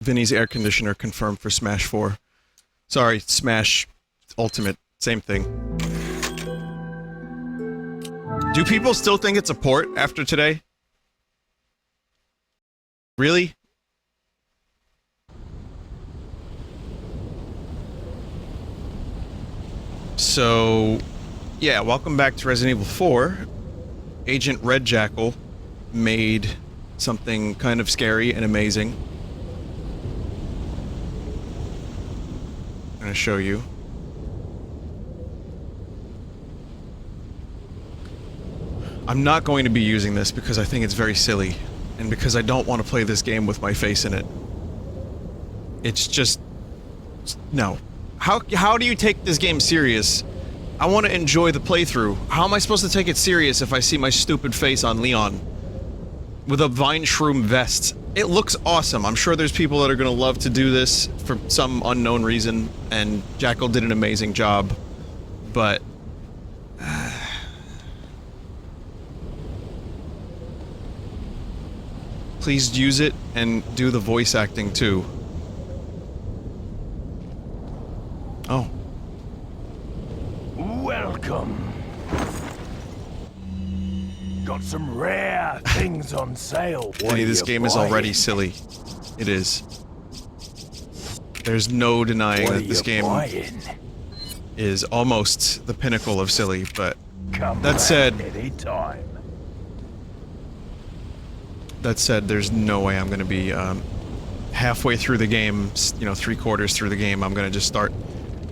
Vinny's air conditioner confirmed for Smash 4. Sorry, Smash Ultimate. Same thing. Do people still think it's a port after today? Really? So, yeah, welcome back to Resident Evil 4. Agent Red Jackal made something kind of scary and amazing. I'm gonna show you. I'm not going to be using this because I think it's very silly, and because I don't want to play this game with my face in it. It's just... no. How do you take this game serious? I want to enjoy the playthrough. How am I supposed to take it serious if I see my stupid face on Leon? With a vine shroom vest. It looks awesome. I'm sure there's people that are gonna love to do this for some unknown reason, and Jackal did an amazing job. But... please use it and do the voice acting too. Oh. Welcome. Got some rare things on sale. Vinny, this game is already silly. It is. There's no denying that this game is almost the pinnacle of silly, but that said, there's no way I'm gonna be halfway through the game, you know, 3/4 through the game, I'm gonna just start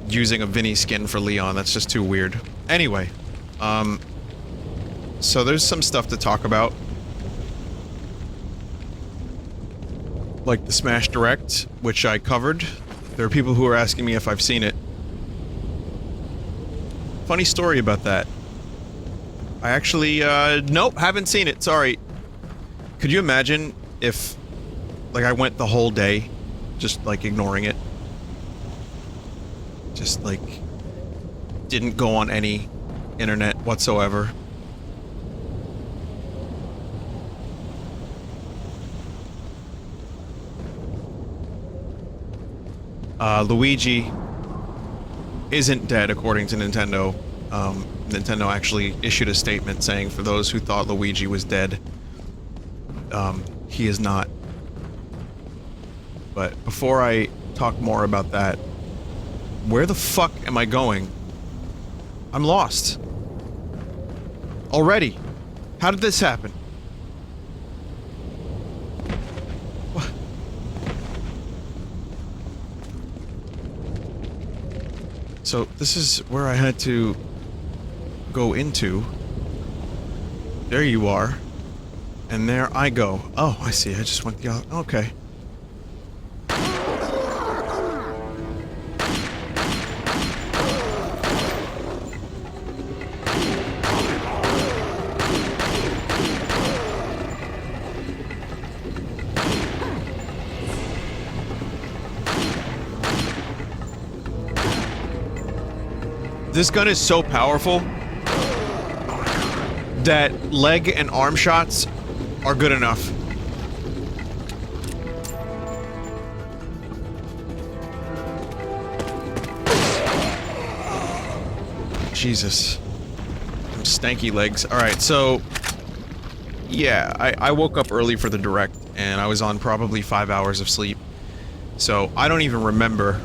using a Vinny skin for Leon. That's just too weird. Anyway, so there's some stuff to talk about. Like the Smash Direct, which I covered. There are people who are asking me if I've seen it. Funny story about that. I actually, nope, haven't seen it, sorry. Could you imagine if, like, I went the whole day just, like, ignoring it? Just, like, didn't go on any internet whatsoever. Luigi isn't dead, according to Nintendo. Nintendo actually issued a statement saying, for those who thought Luigi was dead, he is not. But before I talk more about that, where the fuck am I going? I'm lost. Already. How did this happen? What? So, this is where I had to go into. There you are. And there I go. Oh, I see. I just went the other... okay. This gun is so powerful that leg and arm shots are good enough. Jesus. Them stanky legs. Alright, so... yeah, I woke up early for the direct, and I was on probably 5 hours of sleep. So, I don't even remember.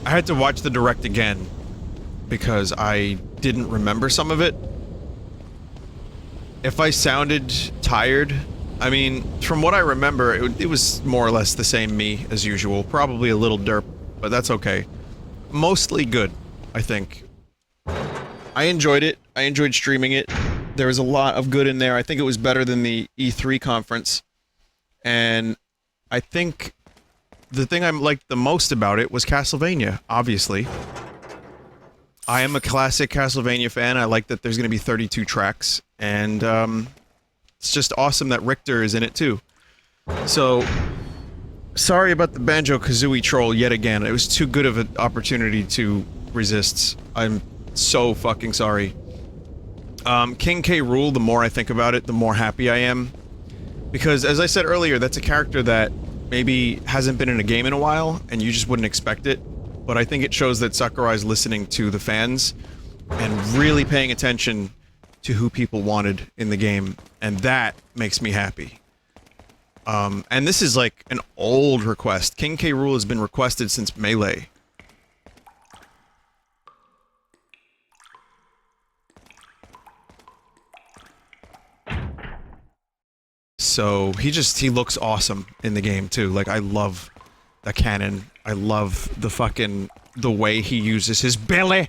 I had to watch the direct again, because I didn't remember some of it. If I sounded tired, I mean, from what I remember, it was more or less the same me as usual. Probably a little derp, but that's okay. Mostly good, I think. I enjoyed it. I enjoyed streaming it. There was a lot of good in there. I think it was better than the E3 conference. And I think the thing I liked the most about it was Castlevania, obviously. I am a classic Castlevania fan. I like that there's going to be 32 tracks, and it's just awesome that Richter is in it too. So, sorry about the Banjo-Kazooie troll yet again. It was too good of an opportunity to resist. I'm so fucking sorry. King K. Rool, the more I think about it, the more happy I am. Because, as I said earlier, that's a character that maybe hasn't been in a game in a while, and you just wouldn't expect it. But I think it shows that Sakurai's listening to the fans, and really paying attention to who people wanted in the game, and that makes me happy. And this is like an old request. King K. Rool has been requested since Melee. So, he looks awesome in the game, too. Like, I love the cannon. I love the way he uses his belly.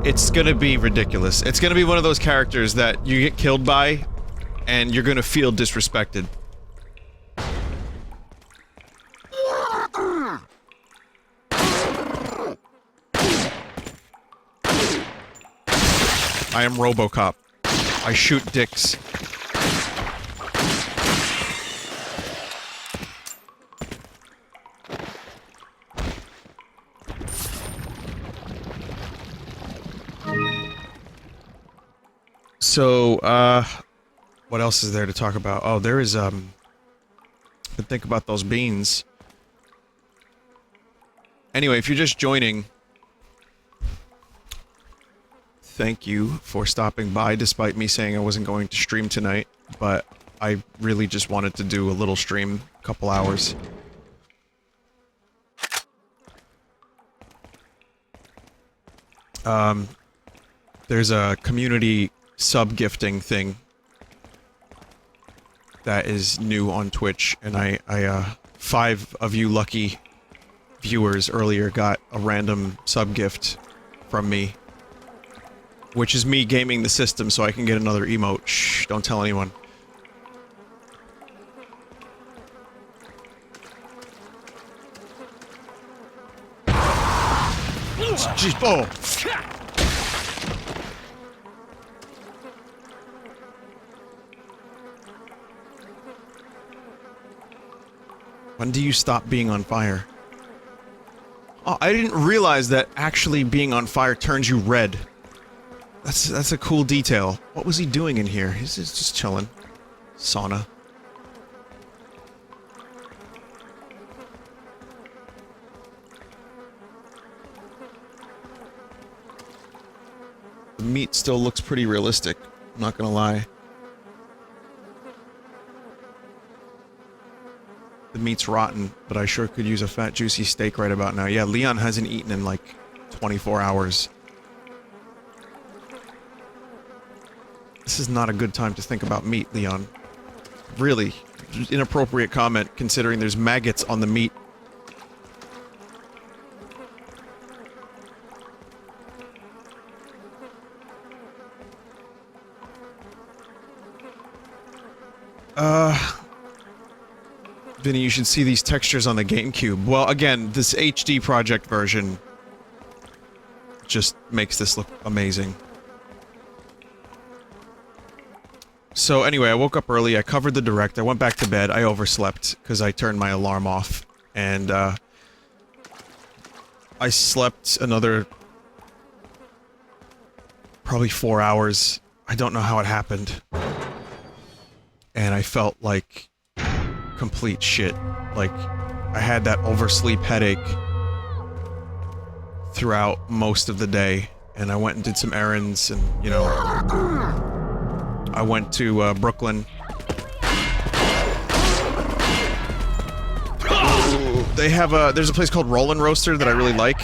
It's gonna be ridiculous. It's gonna be one of those characters that you get killed by, and you're gonna feel disrespected. I am RoboCop. I shoot dicks. So, what else is there to talk about? Oh, there is, think about those beans. Anyway, if you're just joining, thank you for stopping by, despite me saying I wasn't going to stream tonight, but I really just wanted to do a little stream, a couple hours. There's a community sub-gifting thing that is new on Twitch, and I 5 of you lucky viewers earlier got a random sub-gift from me. Which is me gaming the system so I can get another emote. Shh, don't tell anyone. Jeez, oh! When do you stop being on fire? Oh, I didn't realize that actually being on fire turns you red. That's a cool detail. What was he doing in here? He's just chilling. Sauna. The meat still looks pretty realistic, I'm not gonna lie. The meat's rotten, but I sure could use a fat, juicy steak right about now. Yeah, Leon hasn't eaten in like 24 hours. This is not a good time to think about meat, Leon. Really, inappropriate comment considering there's maggots on the meat. Vinny, you should see these textures on the GameCube. Well, again, this HD project version just makes this look amazing. So anyway, I woke up early, I covered the direct, I went back to bed, I overslept, because I turned my alarm off, and, I slept another probably 4 hours. I don't know how it happened. And I felt like complete shit. Like, I had that oversleep headache throughout most of the day, and I went and did some errands, and, you know, I went to, Brooklyn. They have there's a place called Rollin' Roaster that I really like.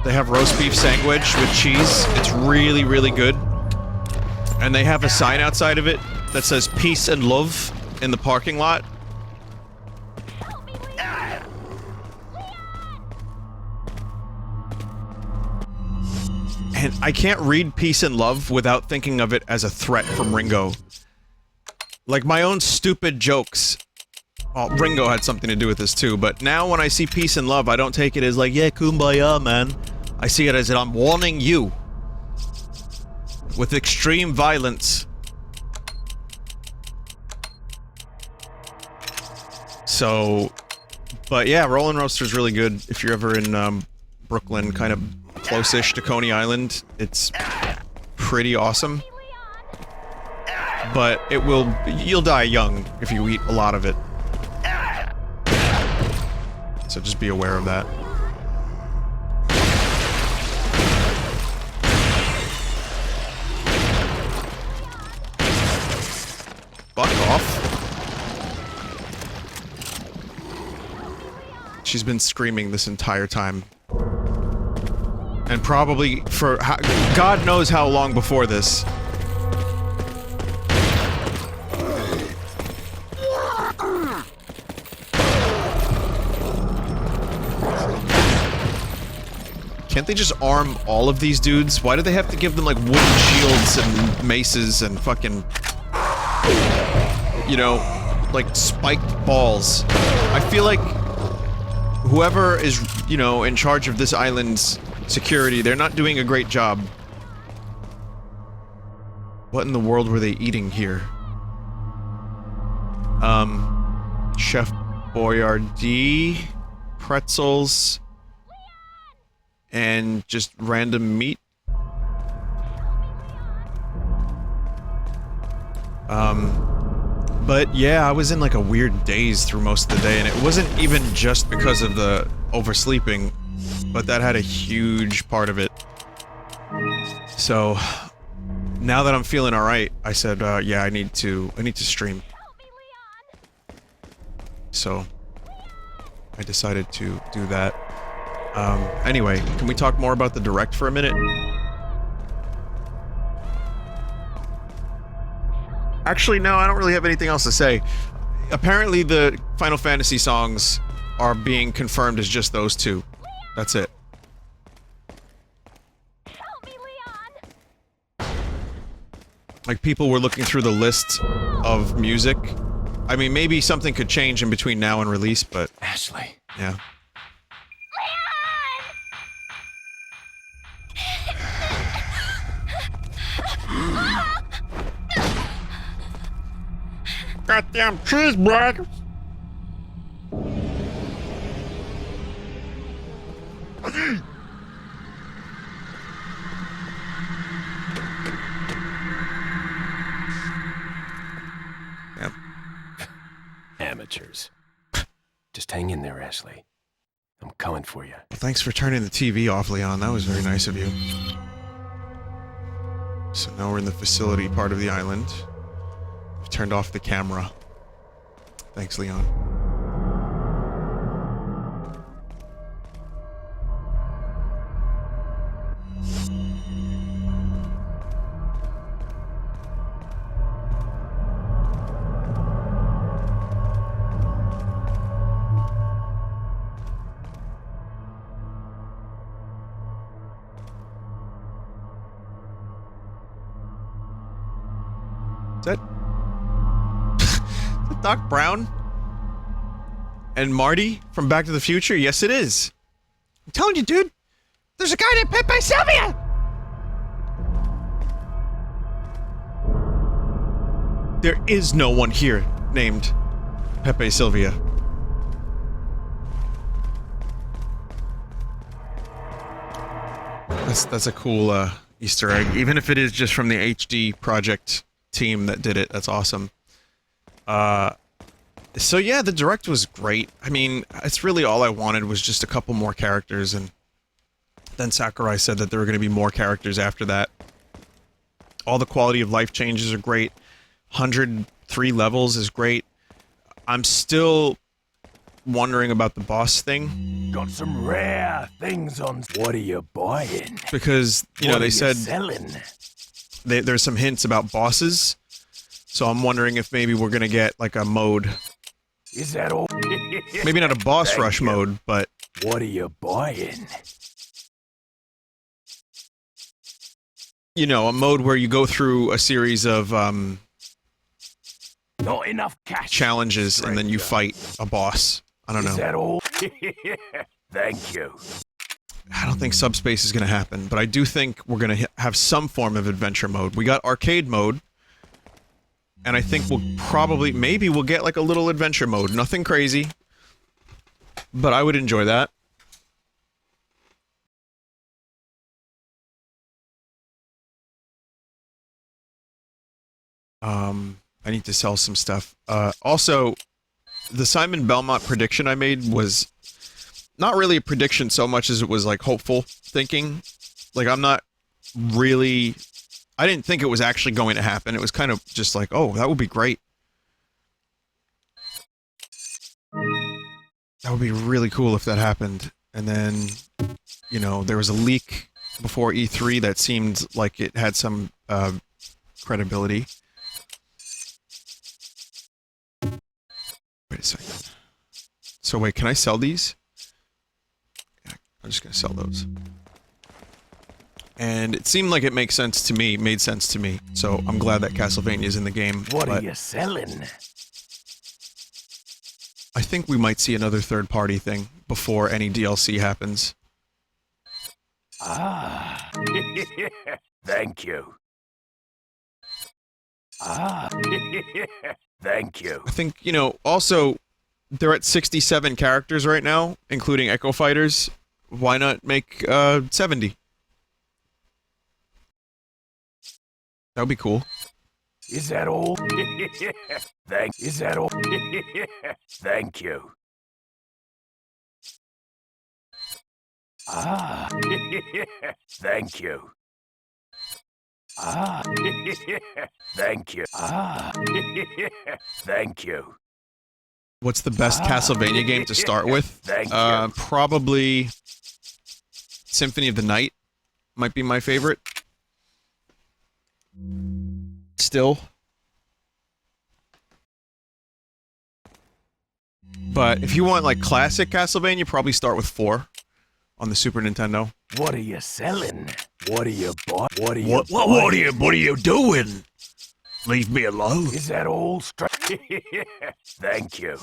They have roast beef sandwich with cheese. It's really, really good. And they have a sign outside of it that says peace and love in the parking lot. And I can't read peace and love without thinking of it as a threat from Ringo. Like, my own stupid jokes. Well, Ringo had something to do with this too, but now when I see peace and love, I don't take it as like, yeah, kumbaya, man. I see it as I'm warning you. With extreme violence. So... But yeah, Rollin' Roaster's really good if you're ever in, Brooklyn, kind of close-ish to Coney Island. It's pretty awesome. But it will... You'll die young if you eat a lot of it. So just be aware of that. Fuck off. She's been screaming this entire time. And probably for God knows how long before this. Can't they just arm all of these dudes? Why do they have to give them like wooden shields and maces and fucking, you know, like spiked balls? I feel like whoever is, you know, in charge of this island's security, they're not doing a great job. What in the world were they eating here? Chef Boyardee, pretzels, and just random meat. But yeah, I was in like a weird daze through most of the day, and it wasn't even just because of the oversleeping, but that had a huge part of it. So now that I'm feeling alright, I said, yeah, I need to stream. So I decided to do that. Anyway, can we talk more about the Direct for a minute? Actually, no, I don't really have anything else to say. Apparently the Final Fantasy songs are being confirmed as just those two. That's it. Help me, Leon. Like, people were looking through the list of music. I mean, maybe something could change in between now and release, but... Ashley. Yeah. Goddamn cheeseburger! Yep. Amateurs. Just hang in there, Ashley. I'm coming for you. Well, thanks for turning the TV off, Leon. That was very nice of you. So now we're in the facility part of the island. We've turned off the camera. Thanks, Leon. Is that Doc Brown? And Marty from Back to the Future? Yes, it is. I'm telling you, dude. There's a guy named Pepe Sylvia! There is no one here named Pepe Sylvia. That's a cool Easter egg, even if it is just from the HD project team that did it. That's awesome. So yeah, the Direct was great. I mean, it's really all I wanted was just a couple more characters, and then Sakurai said that there were going to be more characters after that. All the quality of life changes are great. 103 levels is great. I'm still wondering about the boss thing. Got some rare things on. What are you buying? Because, you know, What they are you said selling? there's some hints about bosses. So I'm wondering if maybe we're going to get, like, a mode. Is that all? Maybe not a boss Thank rush you. mode, but... What are you buying? You know, a mode where you go through a series of, Not enough cash. challenges and then you Stranger. fight a boss. I don't Is know. that all? Thank you. I don't think Subspace is going to happen, but I do think we're going to have some form of adventure mode. We got arcade mode, and I think we'll probably, maybe we'll get like a little adventure mode. Nothing crazy, but I would enjoy that. I need to sell some stuff. Also, the Simon Belmont prediction I made was not really a prediction so much as it was like hopeful thinking. Like I'm not really, I didn't think it was actually going to happen. It was kind of just like, oh, that would be great. That would be really cool if that happened. And then, you know, there was a leak before E3 that seemed like it had some credibility. Wait a second. So wait, can I sell these? Yeah, I'm just gonna sell those. And it seemed like it makes sense to me, made sense to me. So I'm glad that Castlevania is in the game. What are you selling? I think we might see another third-party thing before any DLC happens. Ah. Thank you. Ah. Thank you. I think, you know, also, they're at 67 characters right now, including Echo Fighters. Why not make, 70? That would be cool. Is that all? Is that all? Thank you. Ah. Thank you. Ah. Thank you. Ah. Thank you. What's the best Castlevania game to start with? Thank you. Probably Symphony of the Night might be my favorite. Still. But if you want like classic Castlevania, probably start with 4 on the Super Nintendo. What are you selling? What are you buying? What are you What are you doing? Leave me alone. Is that all straight? Thank you.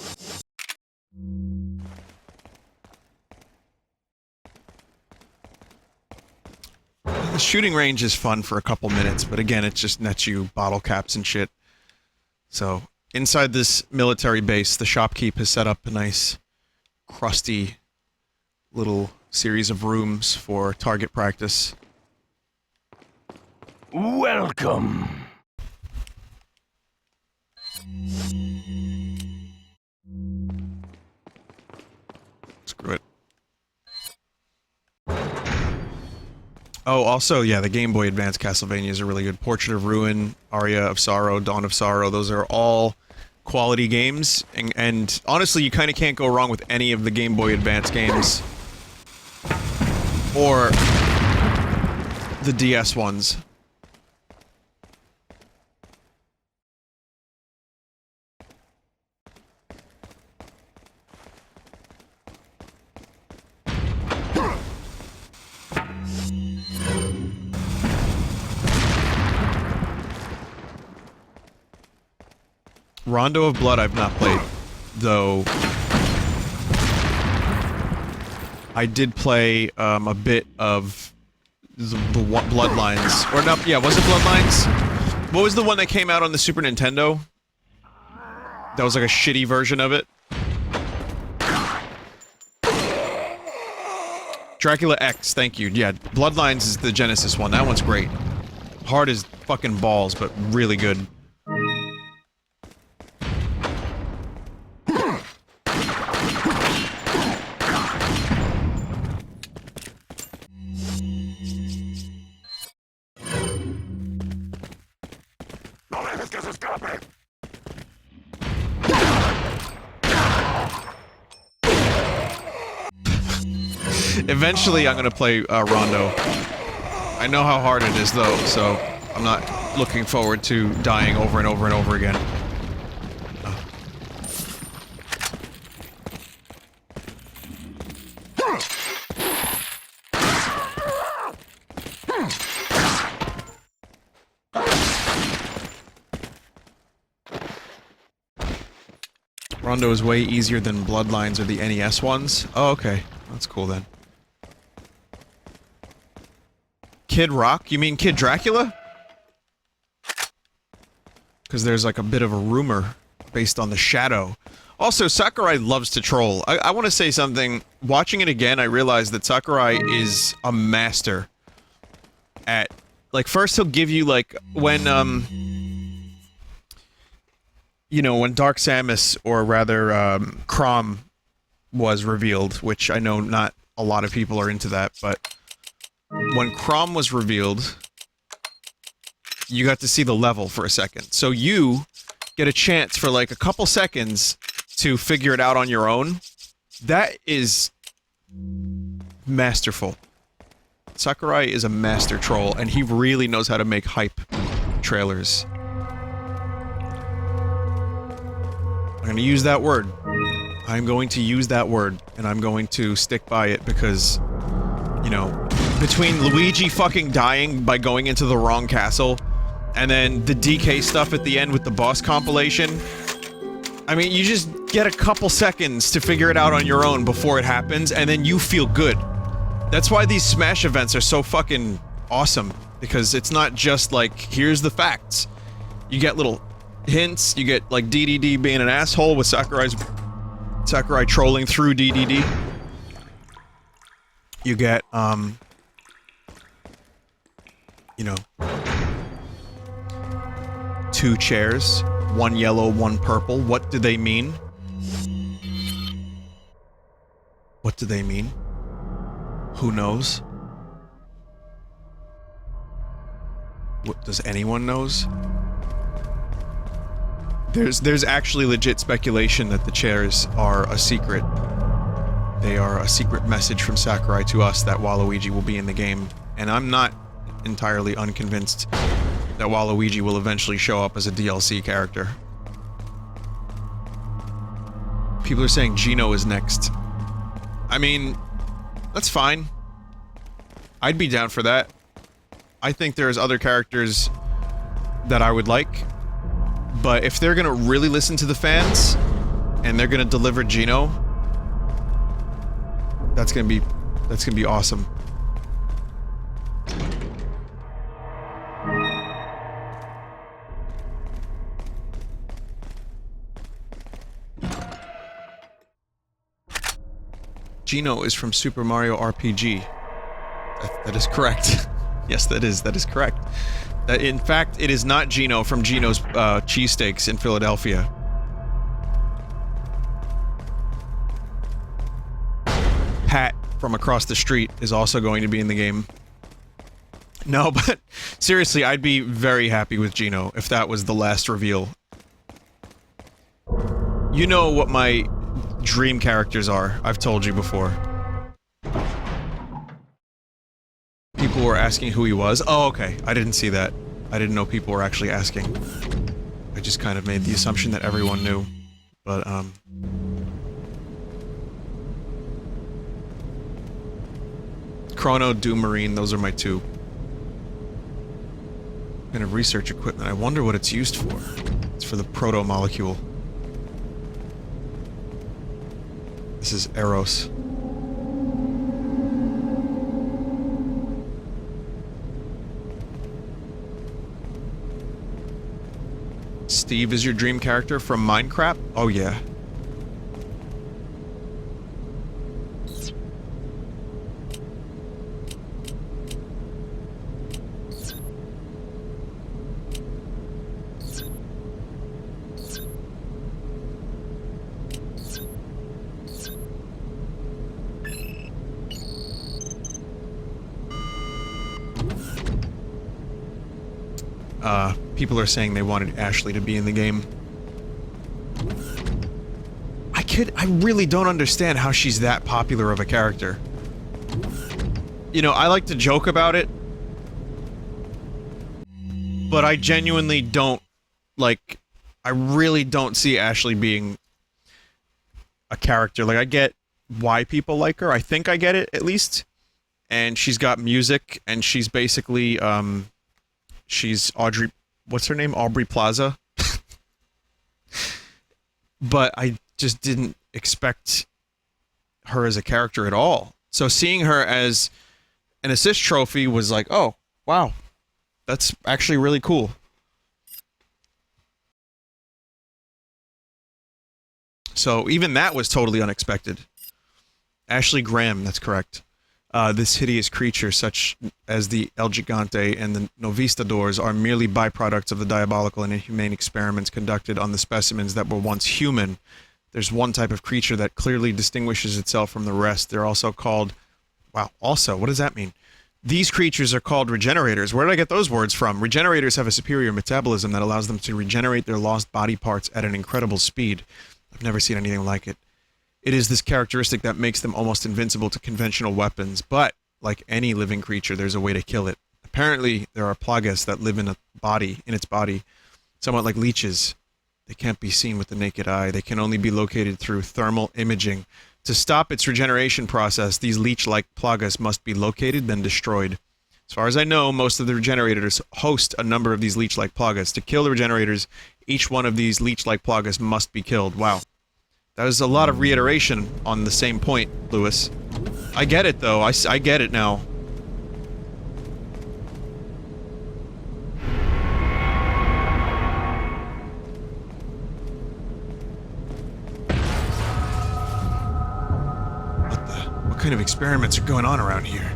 The shooting range is fun for a couple minutes, but again, it just nets you bottle caps and shit. So, inside this military base, the shopkeep has set up a nice, crusty little series of rooms for target practice. Welcome. Screw it. Oh, also, yeah, the Game Boy Advance Castlevanias are really good. Portrait of Ruin, Aria of Sorrow, Dawn of Sorrow, those are all quality games, and honestly, you kind of can't go wrong with any of the Game Boy Advance games. Or the DS ones. Rondo of Blood I've not played, though I did play a bit of the Bloodlines. Or not, yeah, was it Bloodlines? What was the one that came out on the Super Nintendo? That was like a shitty version of it. Dracula X, thank you. Yeah, Bloodlines is the Genesis one. That one's great. Hard as fucking balls, but really good. Eventually, I'm gonna play Rondo. I know how hard it is, though, so I'm not looking forward to dying over and over and over again. Rondo is way easier than Bloodlines or the NES ones. Oh, okay. That's cool then. Kid Rock? You mean Kid Dracula? Because there's like a bit of a rumor based on the shadow. Also, Sakurai loves to troll. I want to say something. Watching it again, I realized that Sakurai is a master at... Like, first he'll give you, like, when, you know, when Dark Samus, or rather, Crom, was revealed, which I know not a lot of people are into that, but when Crom was revealed, you got to see the level for a second. So you get a chance for like a couple seconds to figure it out on your own. That is masterful. Sakurai is a master troll, and he really knows how to make hype trailers. I'm gonna use that word. I'm going to use that word, and I'm going to stick by it because, you know, between Luigi fucking dying by going into the wrong castle, and then the DK stuff at the end with the boss compilation, I mean, you just get a couple seconds to figure it out on your own before it happens, and then you feel good. That's why these Smash events are so fucking awesome, because it's not just like, here's the facts. You get little hints, you get like DDD being an asshole with Sakurai trolling through DDD. You get, you know, 2 chairs, 1 yellow, 1 purple. What do they mean? What do they mean? Who knows? What, does anyone knows? There's actually legit speculation that the chairs are a secret. They are a secret message from Sakurai to us that Waluigi will be in the game, and I'm not entirely unconvinced that Waluigi will eventually show up as a DLC character. People are saying Gino is next. I mean, that's fine. I'd be down for that. I think there's other characters that I would like, but if they're gonna really listen to the fans, and they're gonna deliver Gino, that's gonna be awesome. Gino is from Super Mario RPG. That is correct. Yes, that is correct. In fact, it is not Gino from Gino's cheesesteaks in Philadelphia. Pat from across the street is also going to be in the game. No, but seriously, I'd be very happy with Gino if that was the last reveal. You know what my dream characters are, I've told you before. People were asking who he was. Oh, okay. I didn't see that. I didn't know people were actually asking. I just kind of made the assumption that everyone knew. But, Chrono, Doom Marine, those are my 2. Kind of research equipment. I wonder what it's used for. It's for the proto-molecule. This is Eros. Steve is your dream character from Minecraft? Oh yeah. People are saying they wanted Ashley to be in the game. I really don't understand how she's that popular of a character. You know, I like to joke about it, but I genuinely don't, like, I really don't see Ashley being a character. Like, I get why people like her. I think I get it, at least. And she's got music, and she's basically, she's Audrey... What's her name? Aubrey Plaza? But I just didn't expect her as a character at all. So seeing her as an assist trophy was like, oh, wow. That's actually really cool. So even that was totally unexpected. Ashley Graham, that's correct. This hideous creature, such as the El Gigante and the Novistadors, are merely byproducts of the diabolical and inhumane experiments conducted on the specimens that were once human, there's one type of creature that clearly distinguishes itself from the rest. They're also called... Wow, also, what does that mean? These creatures are called regenerators. Where did I get those words from? Regenerators have a superior metabolism that allows them to regenerate their lost body parts at an incredible speed. I've never seen anything like it. It is this characteristic that makes them almost invincible to conventional weapons, but, like any living creature, there's a way to kill it. Apparently, there are plagas that live in its body, somewhat like leeches. They can't be seen with the naked eye. They can only be located through thermal imaging. To stop its regeneration process, these leech-like plagas must be located, then destroyed. As far as I know, most of the regenerators host a number of these leech-like plagas. To kill the regenerators, each one of these leech-like plagas must be killed. Wow. That was a lot of reiteration on the same point, Lewis. I get it, though. I get it now. What kind of experiments are going on around here?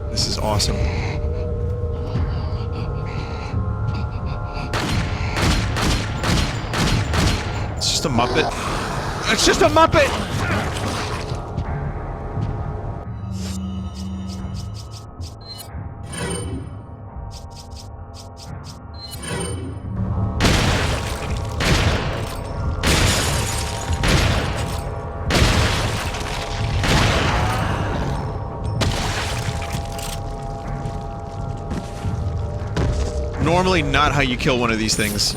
This is awesome. It's just a Muppet. It's just a Muppet! Normally not how you kill one of these things.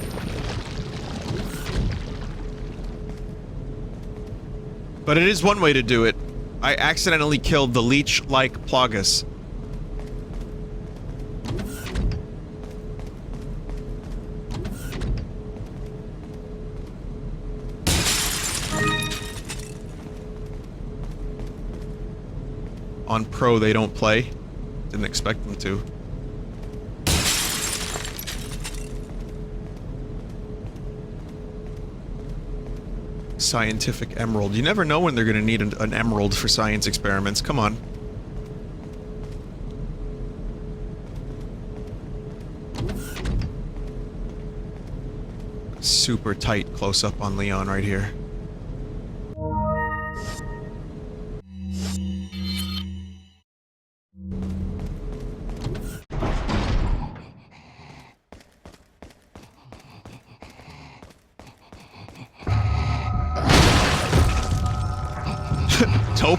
But it is one way to do it. I accidentally killed the leech-like plagas. On Pro, they don't play. Didn't expect them to. Scientific emerald. You never know when they're going to need an emerald for science experiments. Come on. Super tight close-up on Leon right here. Taupe.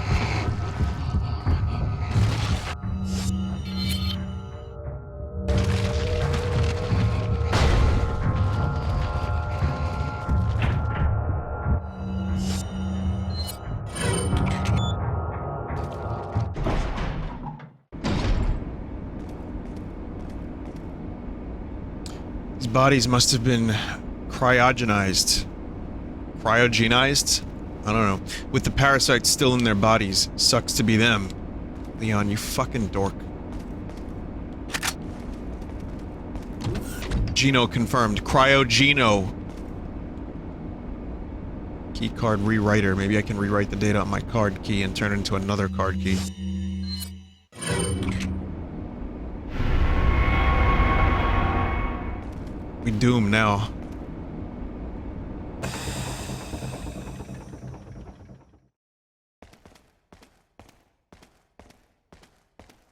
These bodies must have been cryogenized. Cryogenized? I don't know. With the parasites still in their bodies. Sucks to be them. Leon, you fucking dork. Geno confirmed. Cryogeno. Keycard rewriter. Maybe I can rewrite the data on my card key and turn it into another card key. We doom now.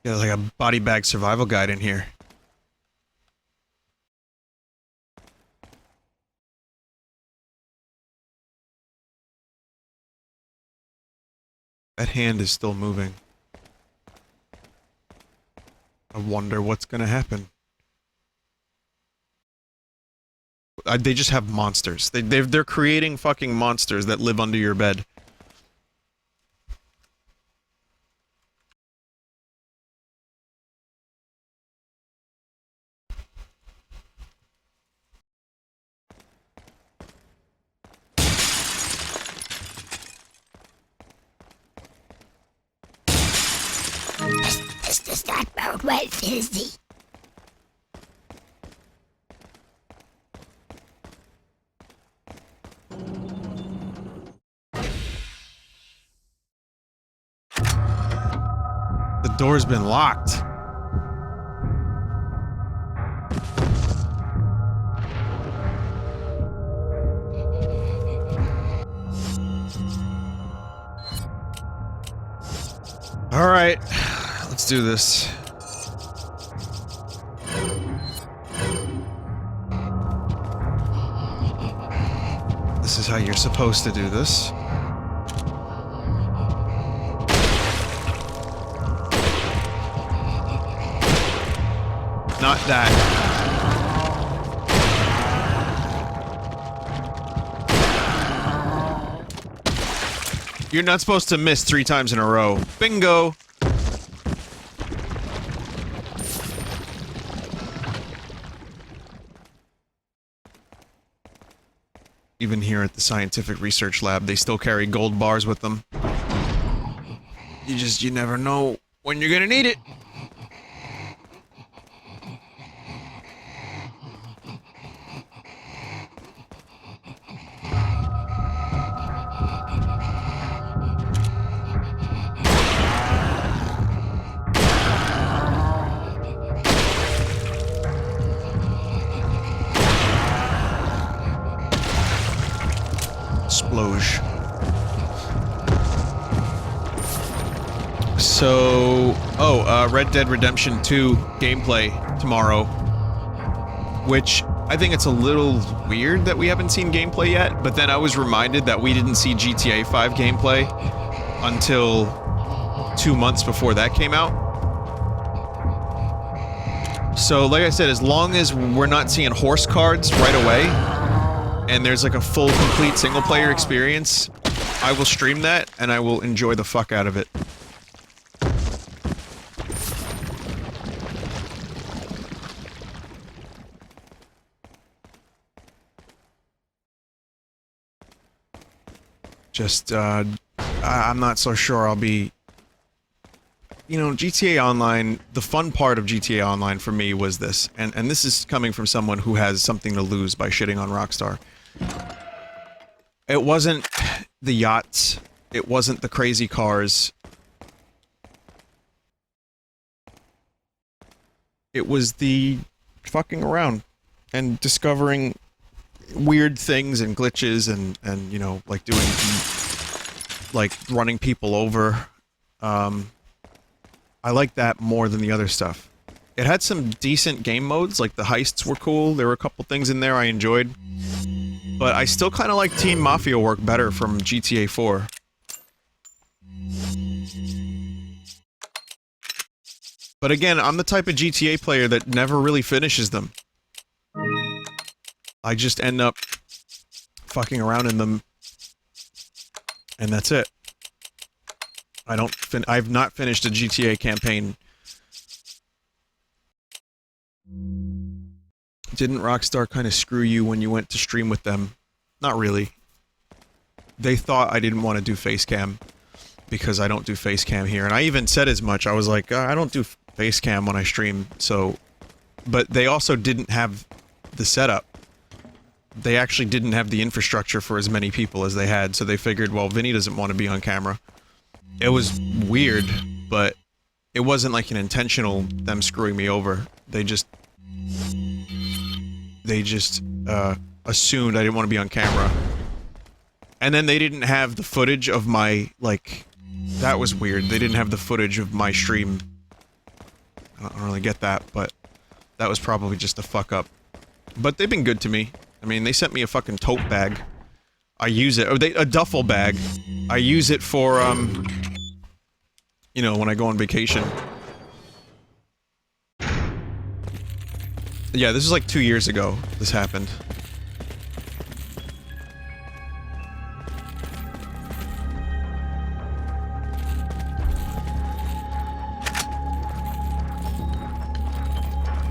Yeah, like a body bag survival guide in here. That hand is still moving. I wonder what's gonna happen. They just have monsters. They're creating fucking monsters that live under your bed. This does not bode well, Fizzy. The door's been locked. Alright, let's do this. This is how you're supposed to do this. Not that. You're not supposed to miss 3 times in a row. Bingo! Even here at the scientific research lab, they still carry gold bars with them. You never know when you're gonna need it. So, Red Dead Redemption 2 gameplay tomorrow, which I think it's a little weird that we haven't seen gameplay yet, but then I was reminded that we didn't see GTA 5 gameplay until 2 months before that came out. So, like I said, as long as we're not seeing horse cards right away, and there's like a full, complete single-player experience, I will stream that, and I will enjoy the fuck out of it. Just, I'm not so sure I'll be... You know, GTA Online, the fun part of GTA Online for me was this, and this is coming from someone who has something to lose by shitting on Rockstar. It wasn't the yachts, it wasn't the crazy cars. It was the fucking around and discovering weird things and glitches and you know, like doing, like, running people over. I like that more than the other stuff. It had some decent game modes, like the heists were cool, there were a couple things in there I enjoyed. But I still kinda like Team Mafia work better from GTA 4. But again, I'm the type of GTA player that never really finishes them. I just end up fucking around in them, and that's it. I've not finished a GTA campaign. Didn't Rockstar kind of screw you when you went to stream with them? Not really. They thought I didn't want to do facecam, because I don't do facecam here, and I even said as much. I was like, I don't do facecam when I stream, so... But they also didn't have the setup. They actually didn't have the infrastructure for as many people as they had, so they figured, well, Vinny doesn't want to be on camera. It was weird, but it wasn't like an intentional them screwing me over. They just assumed I didn't want to be on camera. And then they didn't have the footage of my, like... That was weird. They didn't have the footage of my stream. I don't really get that, but... That was probably just a fuck up. But they've been good to me. I mean, they sent me a fucking tote bag. I use it, a duffel bag. I use it for, you know, when I go on vacation. Yeah, this is like 2 years ago, this happened.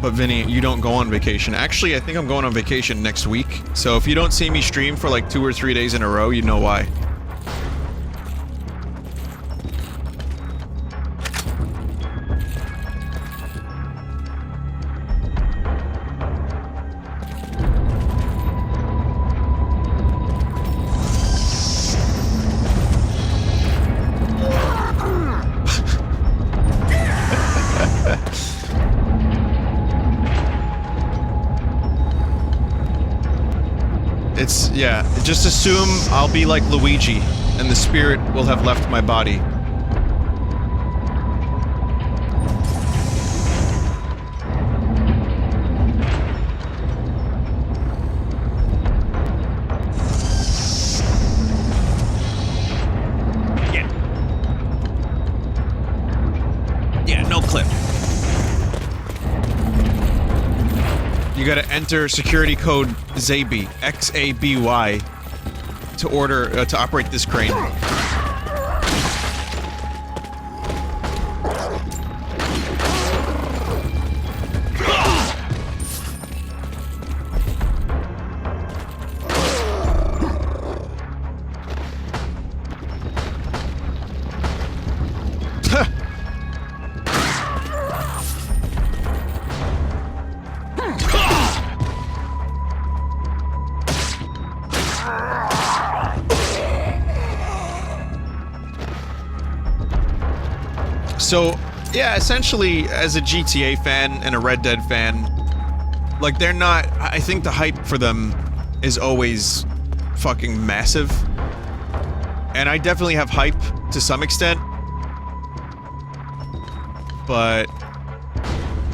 But Vinny, you don't go on vacation. Actually, I think I'm going on vacation next week. So if you don't see me stream for like 2 or 3 days in a row, you know why. Yeah, just assume I'll be like Luigi, and the spirit will have left my body. gotta enter security code XABY, XABY, to order, to operate this crane. So, yeah, essentially, as a GTA fan and a Red Dead fan, like, they're not... I think the hype for them is always fucking massive. And I definitely have hype to some extent. But...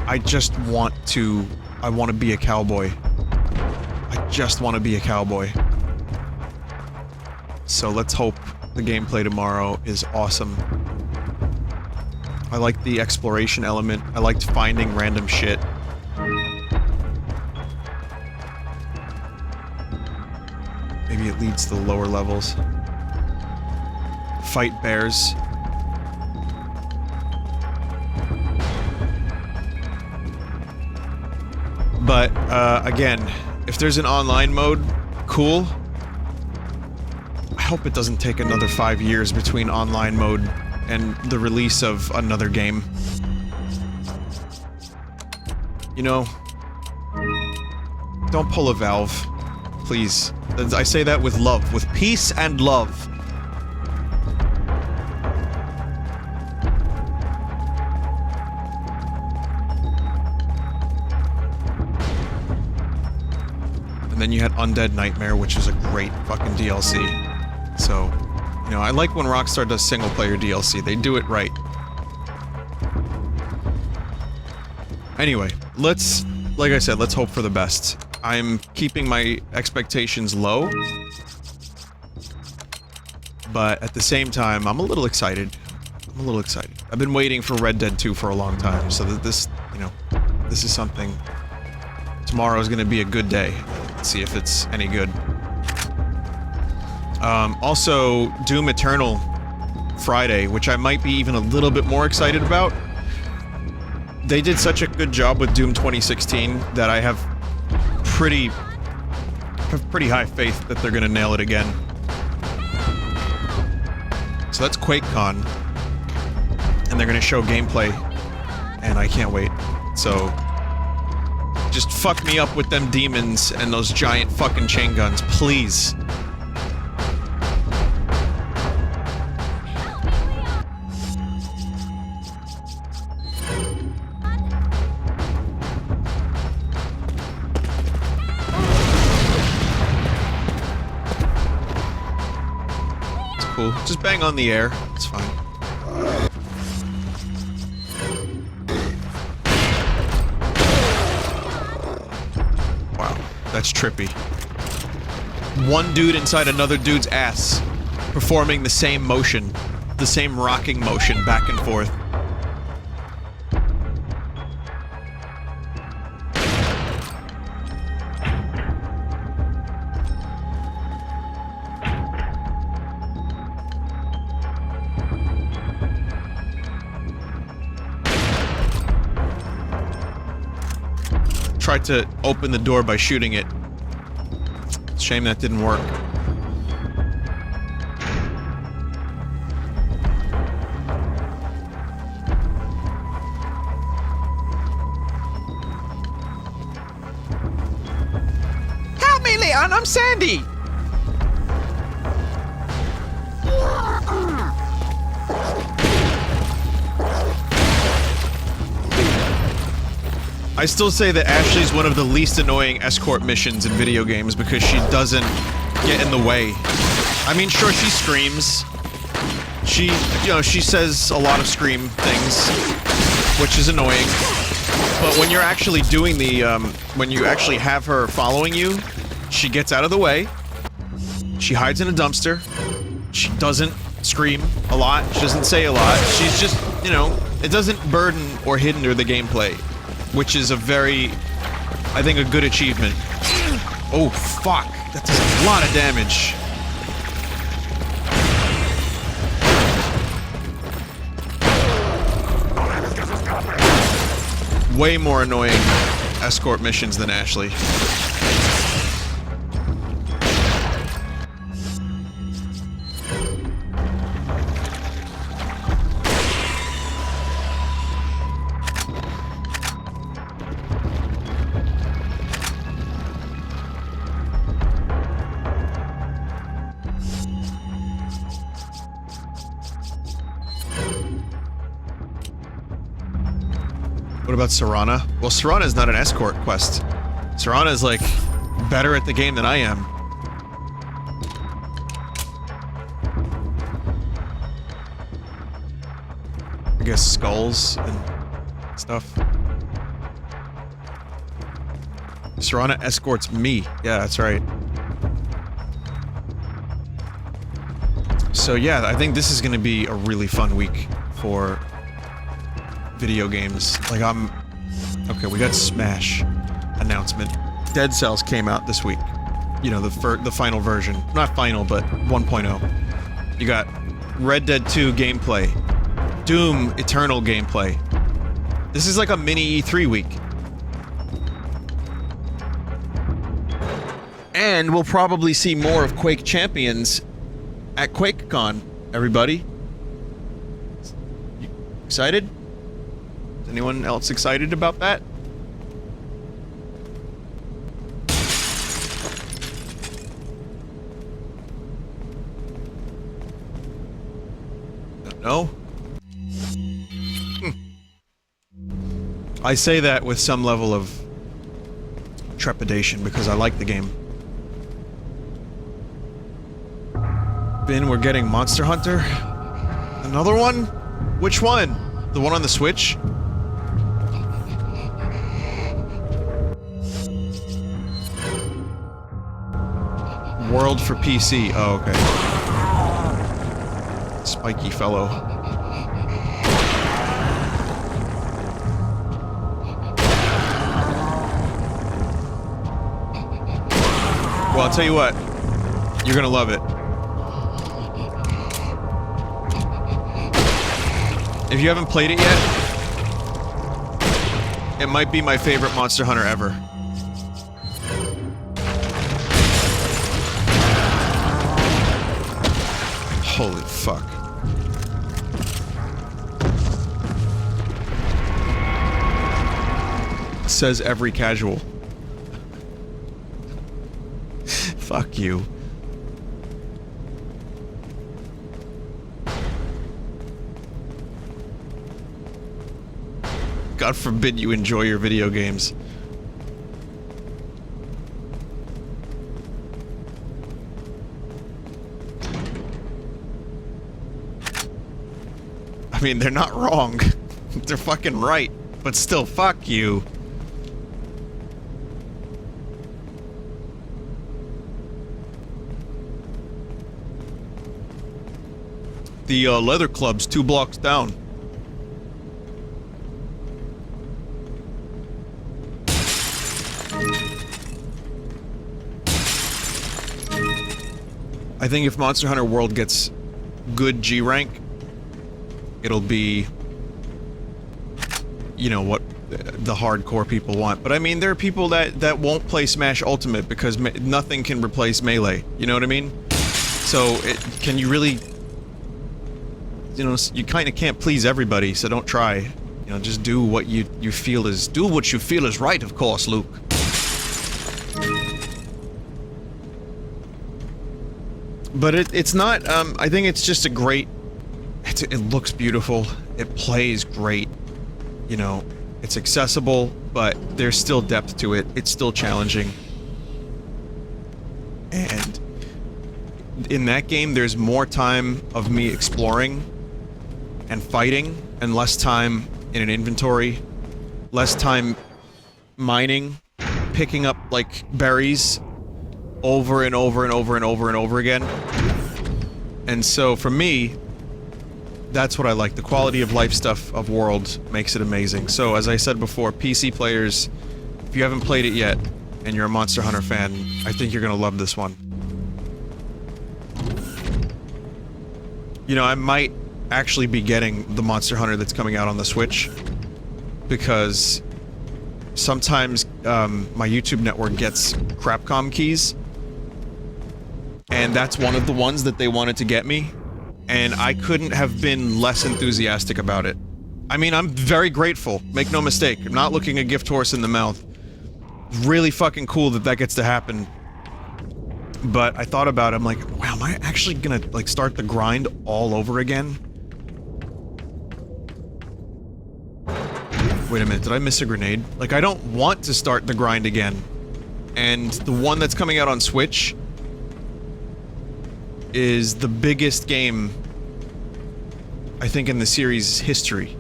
I just want to... I want to be a cowboy. I just want to be a cowboy. So let's hope the gameplay tomorrow is awesome. I like the exploration element. I liked finding random shit. Maybe it leads to the lower levels. Fight bears. But, again, if there's an online mode, cool. I hope it doesn't take another 5 years between online mode and the release of another game. You know, don't pull a Valve, please. I say that with love, with peace and love. And then you had Undead Nightmare, which is a great fucking DLC. So... you know, I like when Rockstar does single-player DLC. They do it right. Anyway, let's... like I said, let's hope for the best. I'm keeping my expectations low. But at the same time, I'm a little excited. I'm a little excited. I've been waiting for Red Dead 2 for a long time, so that this, you know, this is something... tomorrow is gonna be a good day. Let's see if it's any good. Also, Doom Eternal Friday, which I might be even a little bit more excited about. They did such a good job with Doom 2016 that I have pretty high faith that they're gonna nail it again. So that's QuakeCon. And they're gonna show gameplay. And I can't wait. So... just fuck me up with them demons and those giant fucking chain guns, please. Cool. Just bang on the air. It's fine. Wow. That's trippy. One dude inside another dude's ass, performing the same motion. The same rocking motion back and forth. Tried to open the door by shooting it. Shame that didn't work. Help me, Leon! I'm Sandy! I still say that Ashley's one of the least annoying escort missions in video games because she doesn't get in the way. I mean, sure, she screams. She, you know, she says a lot of scream things, which is annoying. But when you're actually doing the, when you actually have her following you, she gets out of the way. She hides in a dumpster. She doesn't scream a lot. She doesn't say a lot. She's just, you know, it doesn't burden or hinder the gameplay. Which is a very I think a good achievement. Oh, fuck. That does a lot of damage. Way more annoying escort missions than Ashley. What about Serana? Well, Serana is not an escort quest. Serana is, like, better at the game than I am. I guess skulls and stuff. Serana escorts me. Yeah, that's right. So yeah, I think this is gonna be a really fun week for video games. Like, okay, we got Smash announcement. Dead Cells came out this week. You know, the final version. Not final, but 1.0. You got Red Dead 2 gameplay. Doom Eternal gameplay. This is like a mini E3 week. And we'll probably see more of Quake Champions at QuakeCon, everybody. You excited? Is anyone else excited about that? No? I say that with some level of trepidation because I like the game. We're getting Monster Hunter? Another one? Which one? The one on the Switch? World for PC. Oh, okay. Spiky fellow. Well, I'll tell you what. You're gonna love it. If you haven't played it yet, it might be my favorite Monster Hunter ever. Holy fuck. Says every casual. Fuck you. God forbid you enjoy your video games. I mean, they're not wrong. They're fucking right. But still, fuck you. The leather club's 2 blocks down. I think if Monster Hunter World gets good G rank, it'll be, you know, what the hardcore people want. But I mean, there are people that won't play Smash Ultimate because nothing can replace Melee. You know what I mean? So, can you really... You know, you kind of can't please everybody, so don't try. You know, just do what you feel is... Do what you feel is right, of course, Luke. But it's not, I think it's just a great... It looks beautiful. It plays great. You know, it's accessible, but there's still depth to it. It's still challenging. And in that game, there's more time of me exploring and fighting, and less time in an inventory, less time mining, picking up, like, berries over and over and over and over and over again. And so, for me, that's what I like. The quality of life stuff of World makes it amazing. So, as I said before, PC players, if If you haven't played it yet, and you're a Monster Hunter fan, I think you're gonna love this one. You know, I might actually be getting the Monster Hunter that's coming out on the Switch, because sometimes my YouTube network gets Crapcom keys, and that's one of the ones that they wanted to get me, and I couldn't have been less enthusiastic about it. I mean, I'm very grateful, make no mistake. I'm not looking a gift horse in the mouth. Really fucking cool that that gets to happen. But I thought about it, I'm like, wow, am I actually gonna, like, start the grind all over again? Wait a minute, did I miss a grenade? Like, I don't want to start the grind again. And the one that's coming out on Switch is the biggest game, I think, in the series' history.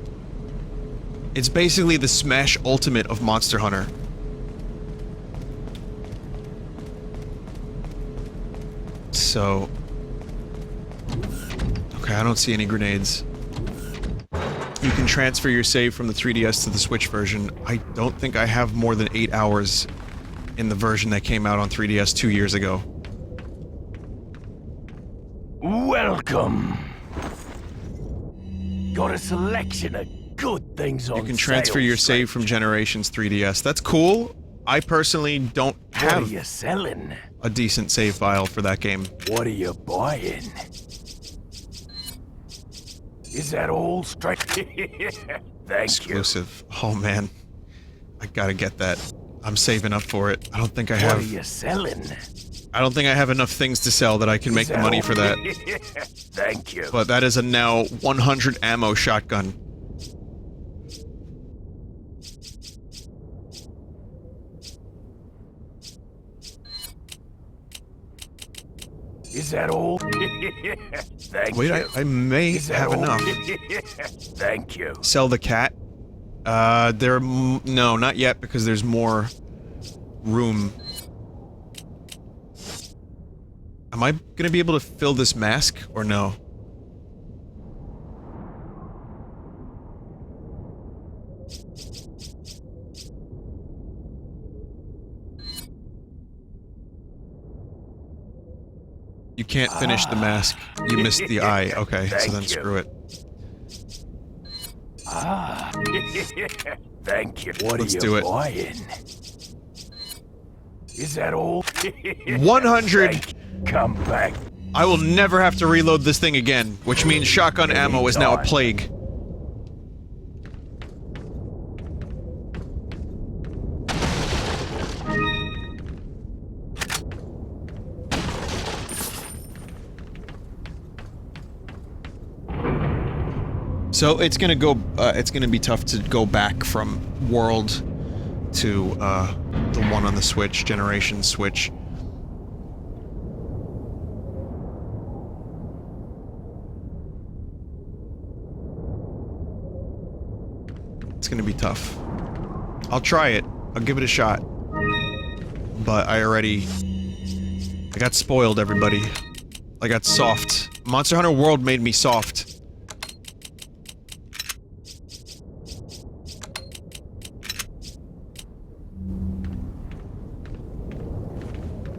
It's basically the Smash Ultimate of Monster Hunter. So... okay, I don't see any grenades. You can transfer your save from the 3DS to the Switch version. I don't think I have more than 8 hours in the version that came out on 3DS 2 years ago. Welcome. Got a selection of good things on sale. You can transfer your save from Generations 3DS. That's cool. I personally don't have What are you selling? a decent save file for that game. What are you buying? Is that all straight? Thank Exclusive. Oh man. I gotta get that. I'm saving up for it. I don't think I you. What are have... you selling? I don't think I have enough things to sell that I can make the money for that. Thank you. But that is a now 100 ammo shotgun. Is that all? Thank Wait, you. I may Is that have all? enough. Thank you. Sell the cat? No, not yet, because there's more room. Am I gonna be able to fill this mask, or no? You can't finish the mask. You missed the eye. Okay, so Thank then you. screw it. Thank you. What Let's are do you it. buying? Is that all? 100! Come back. I will never have to reload this thing again, which means shotgun ammo is now a plague. So it's gonna be tough to go back from World to, the one on the Switch, Generation Switch. It's gonna be tough. I'll try it. I'll give it a shot. But I got spoiled, everybody. I got soft. Monster Hunter World made me soft.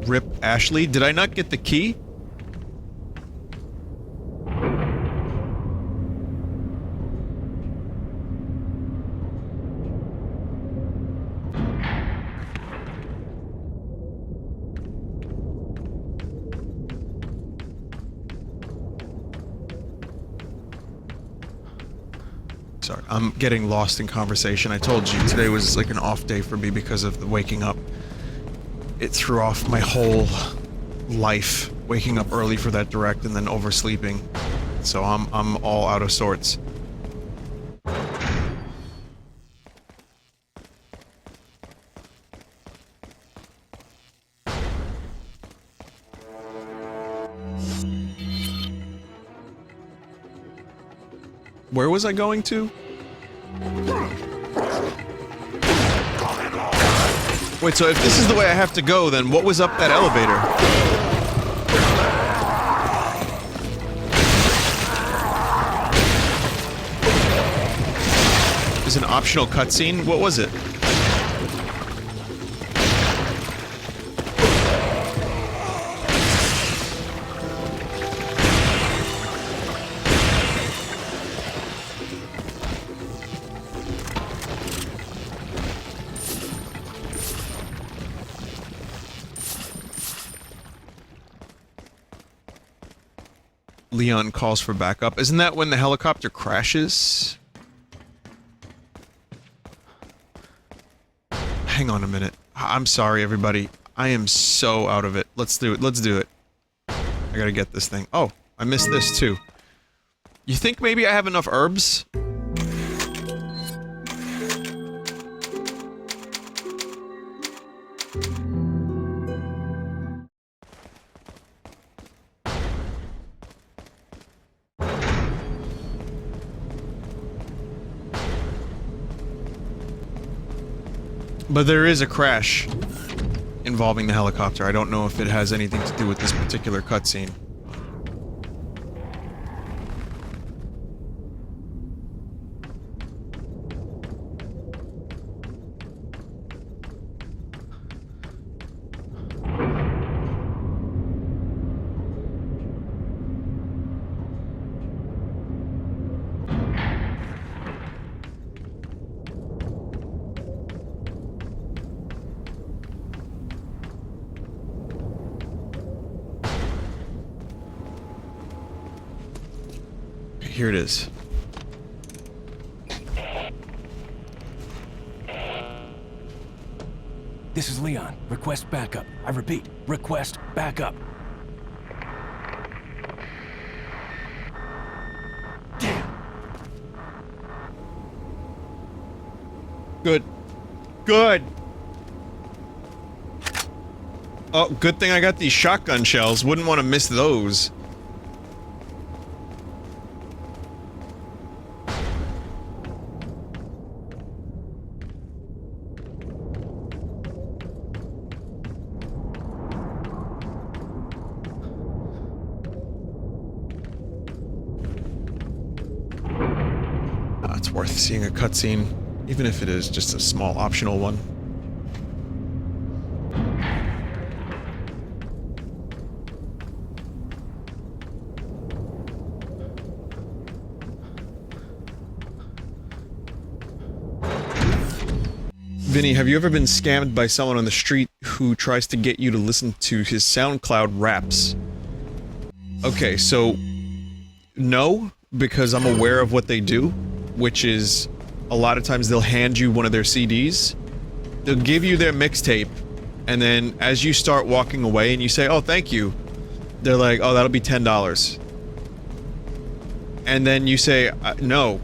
Rip Ashley. Did I not get the key? Sorry, I'm getting lost in conversation. I told you, today was like an off day for me because of the waking up. It threw off my whole life, waking up early for that direct and then oversleeping. So I'm all out of sorts. Where was I going to? Wait, so if this is the way I have to go, then what was up that elevator? There's an optional cutscene? What was it? Leon calls for backup. Isn't that when the helicopter crashes? Hang on a minute. I'm sorry, everybody. I am so out of it. Let's do it. Let's do it. I gotta get this thing. Oh, I missed this too. You think maybe I have enough herbs? But there is a crash involving the helicopter. I don't know if it has anything to do with this particular cutscene. Here it is. This is Leon. Request backup. I repeat, request backup. Damn. Good. Good! Oh, good thing I got these shotgun shells. Wouldn't want to miss those. It's worth seeing a cutscene, even if it is just a small optional one. Vinny, have you ever been scammed by someone on the street who tries to get you to listen to his SoundCloud raps? Okay, so... no, because I'm aware of what they do, which is a lot of times they'll hand you one of their CDs, they'll give you their mixtape, and then as you start walking away and you say, oh, thank you, they're like, oh, that'll be $10. And then you say, no,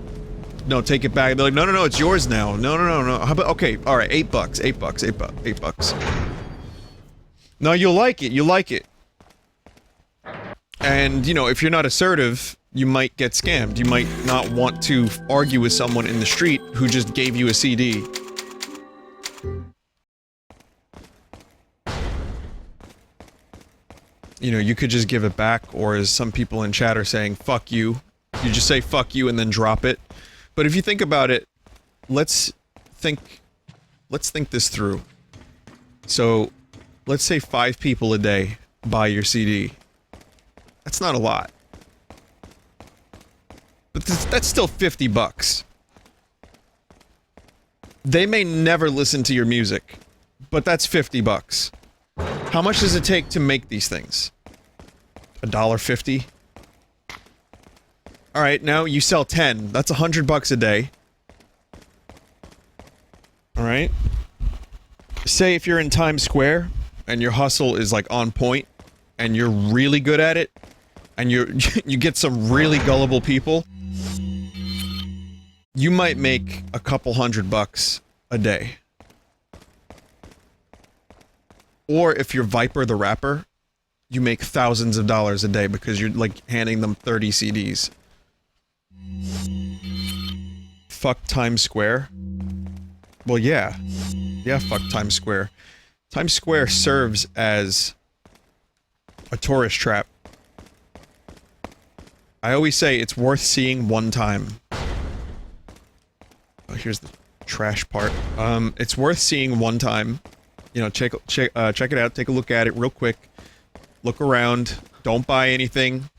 take it back. They're like, no, it's yours now. No. How about, okay, alright, $8. No, you'll like it. And, you know, if you're not assertive, you might get scammed. You might not want to argue with someone in the street who just gave you a CD. You know, you could just give it back, or as some people in chat are saying, fuck you. You just say fuck you and then drop it. But if you think about it, let's think this through. So, let's say 5 people a day buy your CD. That's not a lot. But that's still $50. They may never listen to your music, but that's $50. How much does it take to make these things? $1.50? Alright, now you sell 10. That's $100 a day. Alright? Say if you're in Times Square, and your hustle is like on point, and you're really good at it, and you get some really gullible people, you might make a couple $100 a day. Or if you're Viper the rapper, you make thousands of dollars a day because you're like handing them 30 CDs. Fuck Times Square? Well, yeah. Yeah, fuck Times Square. Times Square serves as a tourist trap. I always say it's worth seeing one time. Oh, here's the trash part. It's worth seeing one time. You know, check it out, take a look at it real quick. Look around, don't buy anything.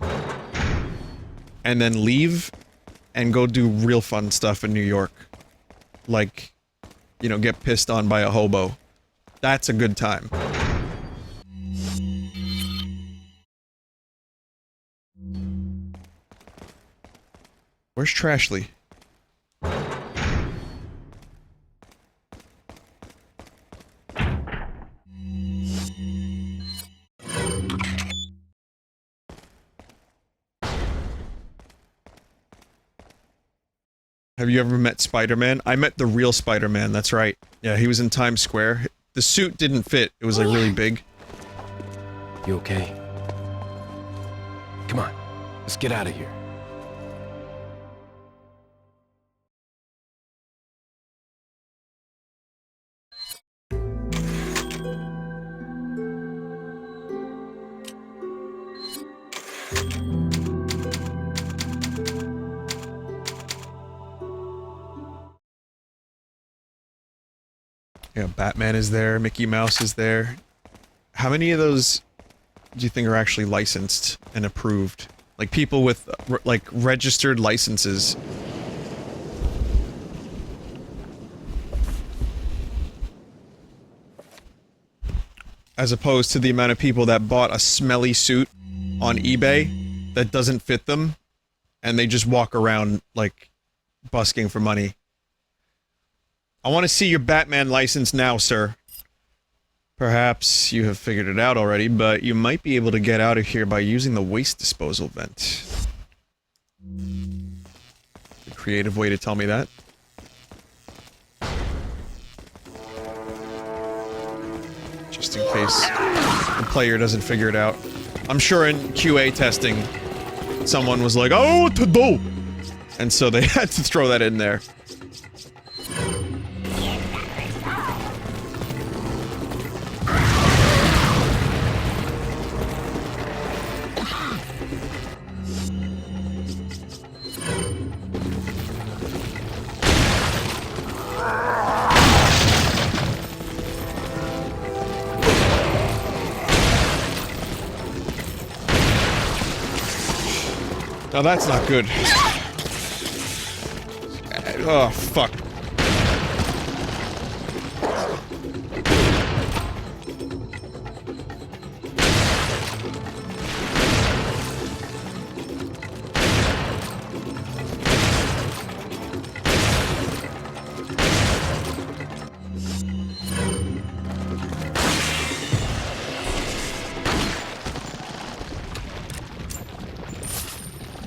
And then leave and go do real fun stuff in New York. Like, you know, get pissed on by a hobo. That's a good time. Where's Trashly? Have you ever met Spider-Man? I met the real Spider-Man, that's right. Yeah, he was in Times Square. The suit didn't fit. It was like really big. You okay? Come on, let's get out of here. Yeah, Batman is there, Mickey Mouse is there. How many of those do you think are actually licensed and approved? Like people with, like, registered licenses. As opposed to the amount of people that bought a smelly suit on eBay that doesn't fit them, and they just walk around, like, busking for money. I want to see your Batman license now, sir. Perhaps you have figured it out already, but you might be able to get out of here by using the waste disposal vent. A creative way to tell me that. Just in case the player doesn't figure it out. I'm sure in QA testing, someone was like, "Oh, what to do?" And so they had to throw that in there. Now that's not good. Oh, fuck.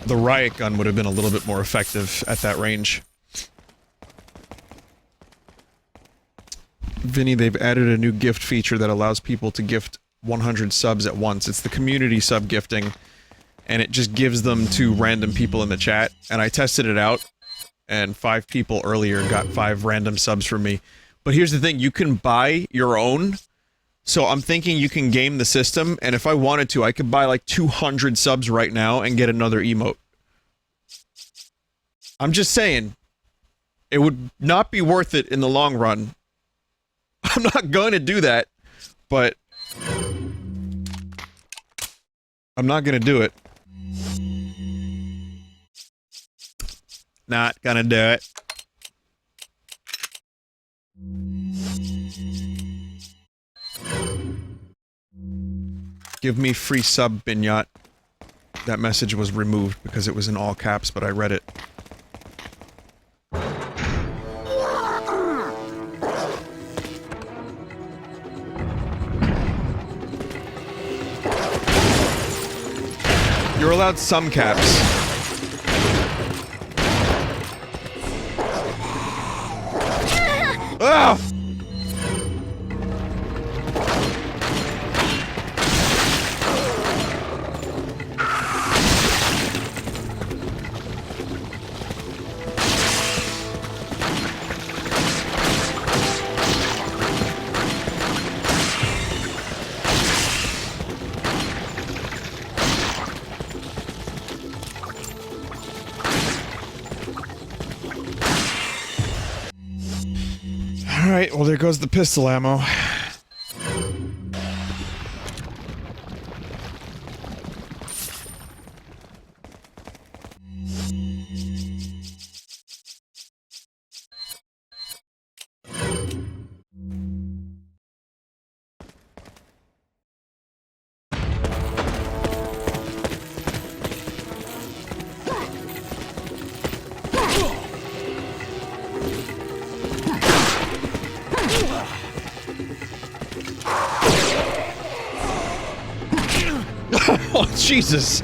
The riot gun would have been a little bit more effective at that range. Vinny, they've added a new gift feature that allows people to gift 100 subs at once. It's the community sub gifting, and it just gives them to random people in the chat. And I tested it out, and 5 people earlier got 5 random subs from me. But here's the thing, you can buy your own. So I'm thinking you can game the system, and if I wanted to, I could buy like 200 subs right now and get another emote. I'm just saying, it would not be worth it in the long run. I'm not going to do that, but I'm not going to do it. Not gonna do it. Give me free sub, Binyot. That message was removed because it was in all caps, but I read it. You're allowed some caps. Ah! Alright, well there goes the pistol ammo. Jesus!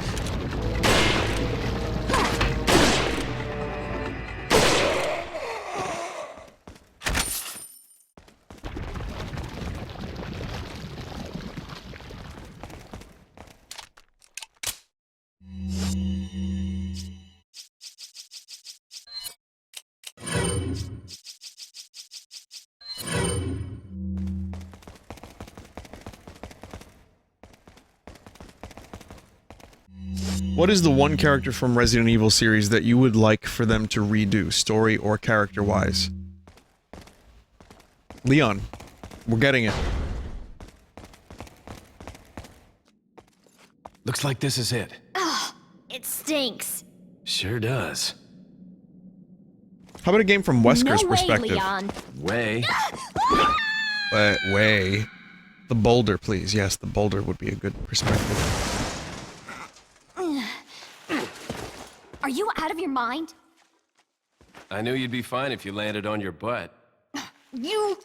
What is the one character from Resident Evil series that you would like for them to redo, story or character-wise? Leon. We're getting it. Looks like this is it. Ugh, it stinks. Sure does. How about a game from Wesker's No way, perspective? Leon. Way. Way. The boulder, please. Yes, the boulder would be a good perspective. Are you out of your mind? I knew you'd be fine if you landed on your butt. You...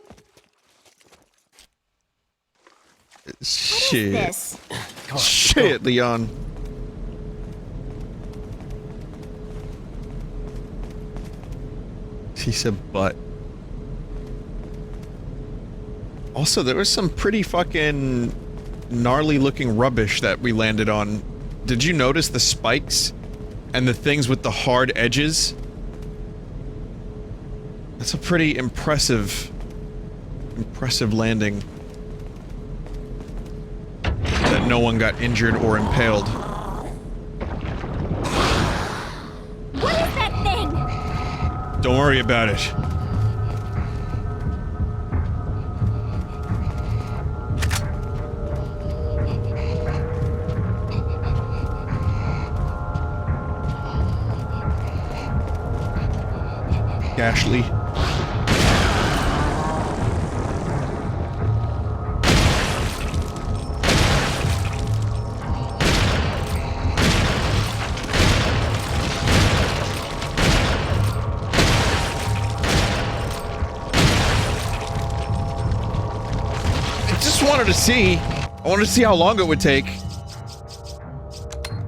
Shit. This? Come on, Shit, Leon. He said butt. Also, there was some pretty fucking gnarly looking rubbish that we landed on. Did you notice the spikes? And the things with the hard edges? That's a pretty impressive landing. That no one got injured or impaled. What is that thing? Don't worry about it. Ashley. I wanted to see how long it would take.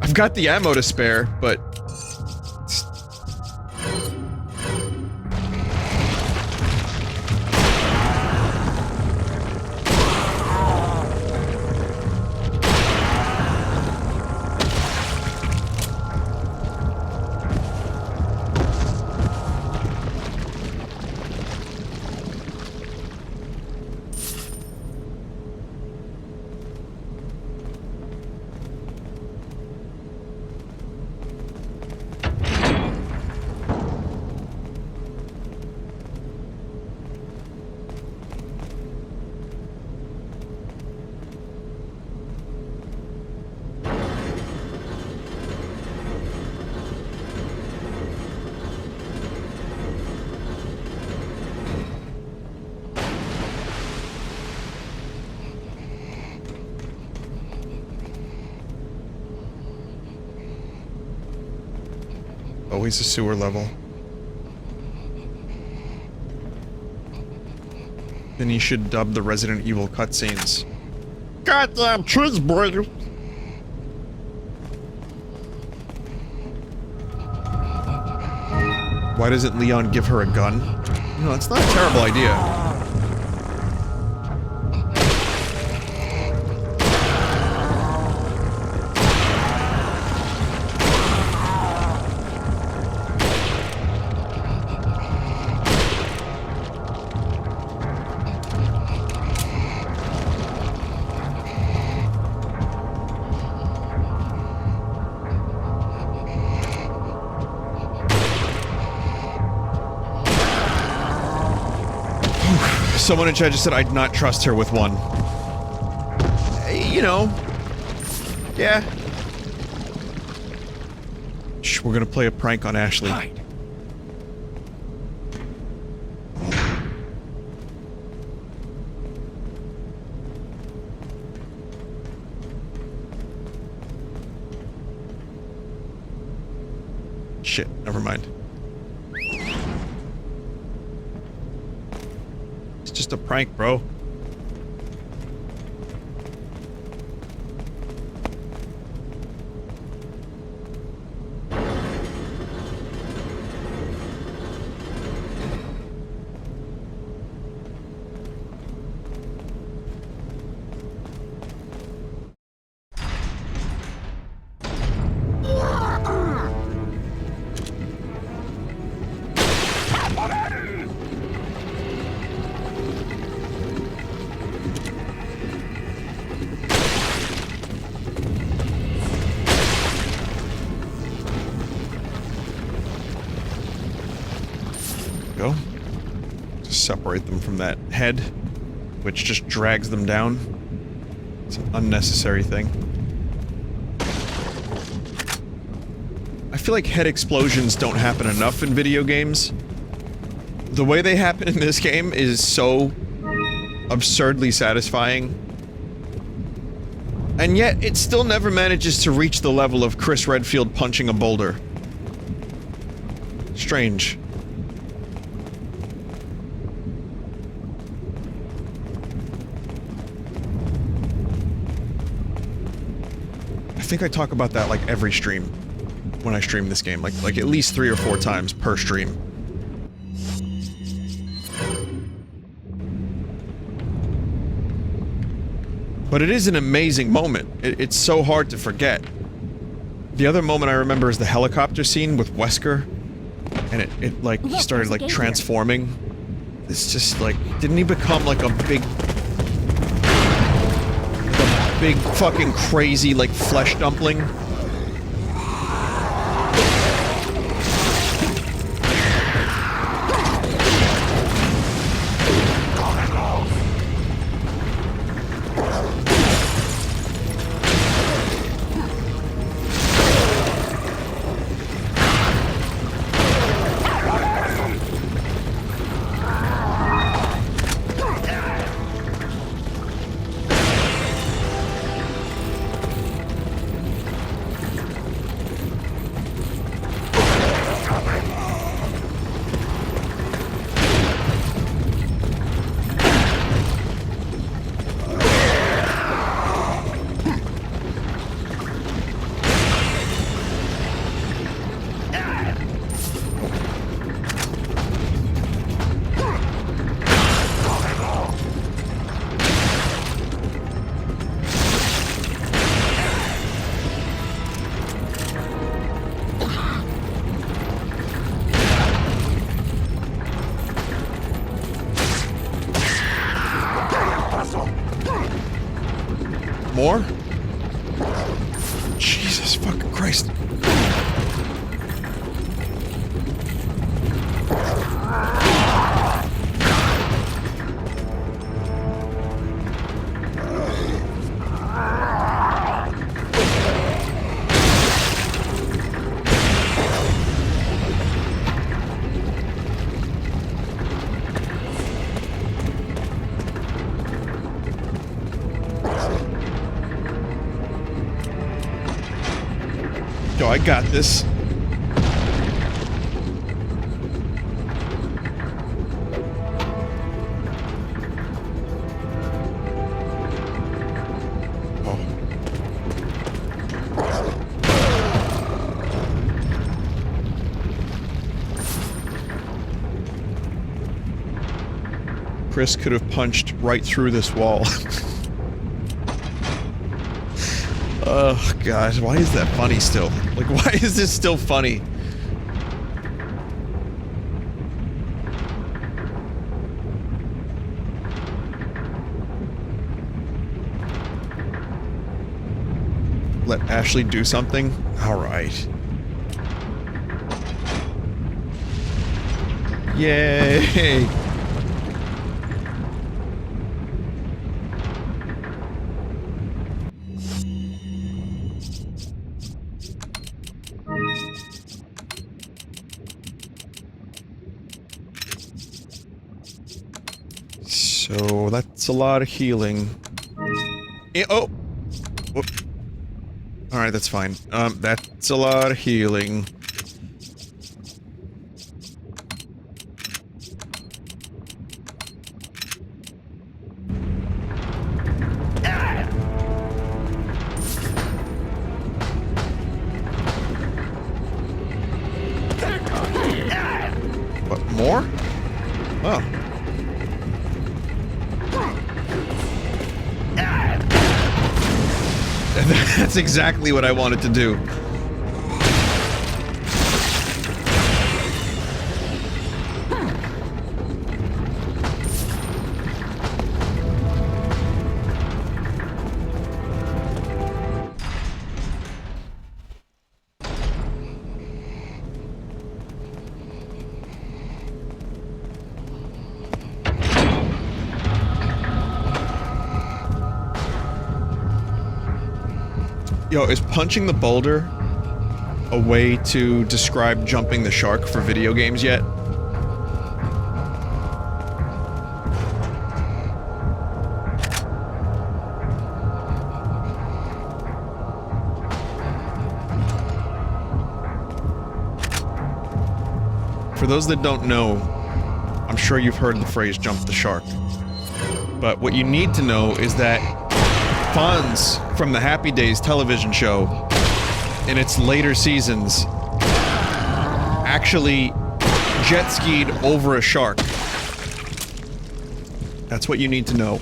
I've got the ammo to spare, but... Always a sewer level. Then you should dub the Resident Evil cutscenes. Goddamn cheeseburger! Why doesn't Leon give her a gun? You know, that's not a terrible idea. Someone in chat just said I'd not trust her with one. You know. Yeah. Shh, we're gonna play a prank on Ashley. Hide. Shit, never mind. It's just a prank, bro. go. Just separate them from that head, which just drags them down. It's an unnecessary thing. I feel like head explosions don't happen enough in video games. The way they happen in this game is so absurdly satisfying. And yet, it still never manages to reach the level of Chris Redfield punching a boulder. Strange. I think I talk about that like every stream when I stream this game, like at least 3 or 4 times per stream. But it is an amazing moment. It's so hard to forget. The other moment I remember is the helicopter scene with Wesker, and it like Look, started there's a like gate transforming. It's just like, didn't he become like a big fucking crazy like flesh dumpling? More? Jesus fucking Christ. Yo, I got this. Oh. Chris could have punched right through this wall. Oh, gosh, why is that funny still? Like, why is this still funny? Let Ashley do something? Alright. Yay! So that's a lot of healing. Oh! Whoop. Alright, that's fine. That's a lot of healing. What, more? Oh. That's exactly what I wanted to do. Yo, is punching the boulder a way to describe jumping the shark for video games yet? For those that don't know, I'm sure you've heard the phrase jump the shark. But what you need to know is that Fonz from the Happy Days television show in its later seasons actually jet skied over a shark. That's what you need to know.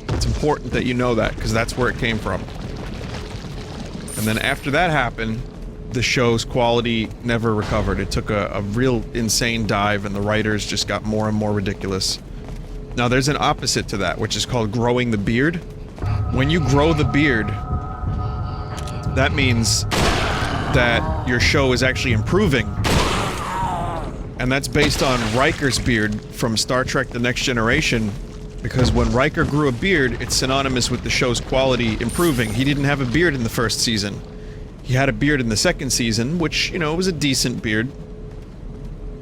It's important that you know that because that's where it came from. And then after that happened, the show's quality never recovered. It took a real insane dive and the writers just got more and more ridiculous. Now there's an opposite to that, which is called growing the beard. When you grow the beard, that means that your show is actually improving. And that's based on Riker's beard from Star Trek The Next Generation, because when Riker grew a beard, it's synonymous with the show's quality improving. He didn't have a beard in the first season. He had a beard in the second season, which, you know, was a decent beard.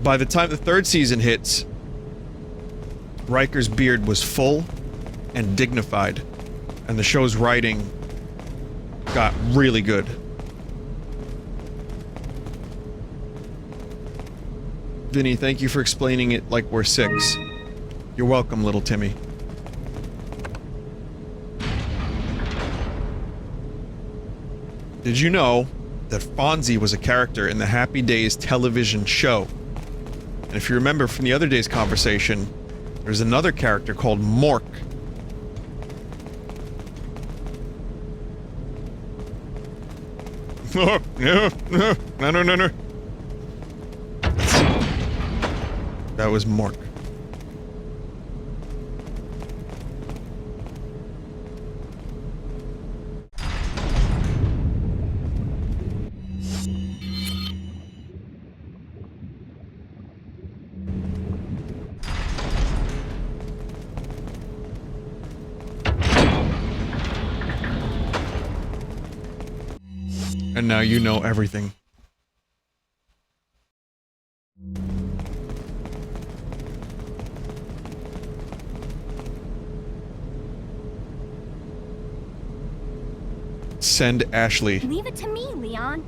By the time the third season hits, Riker's beard was full and dignified, and the show's writing got really good. Vinny, thank you for explaining it like we're 6. You're welcome, little Timmy. Did you know that Fonzie was a character in the Happy Days television show? And if you remember from the other day's conversation, there's another character called Mork. No. That was Mork. And now you know everything. Send Ashley. Leave it to me, Leon.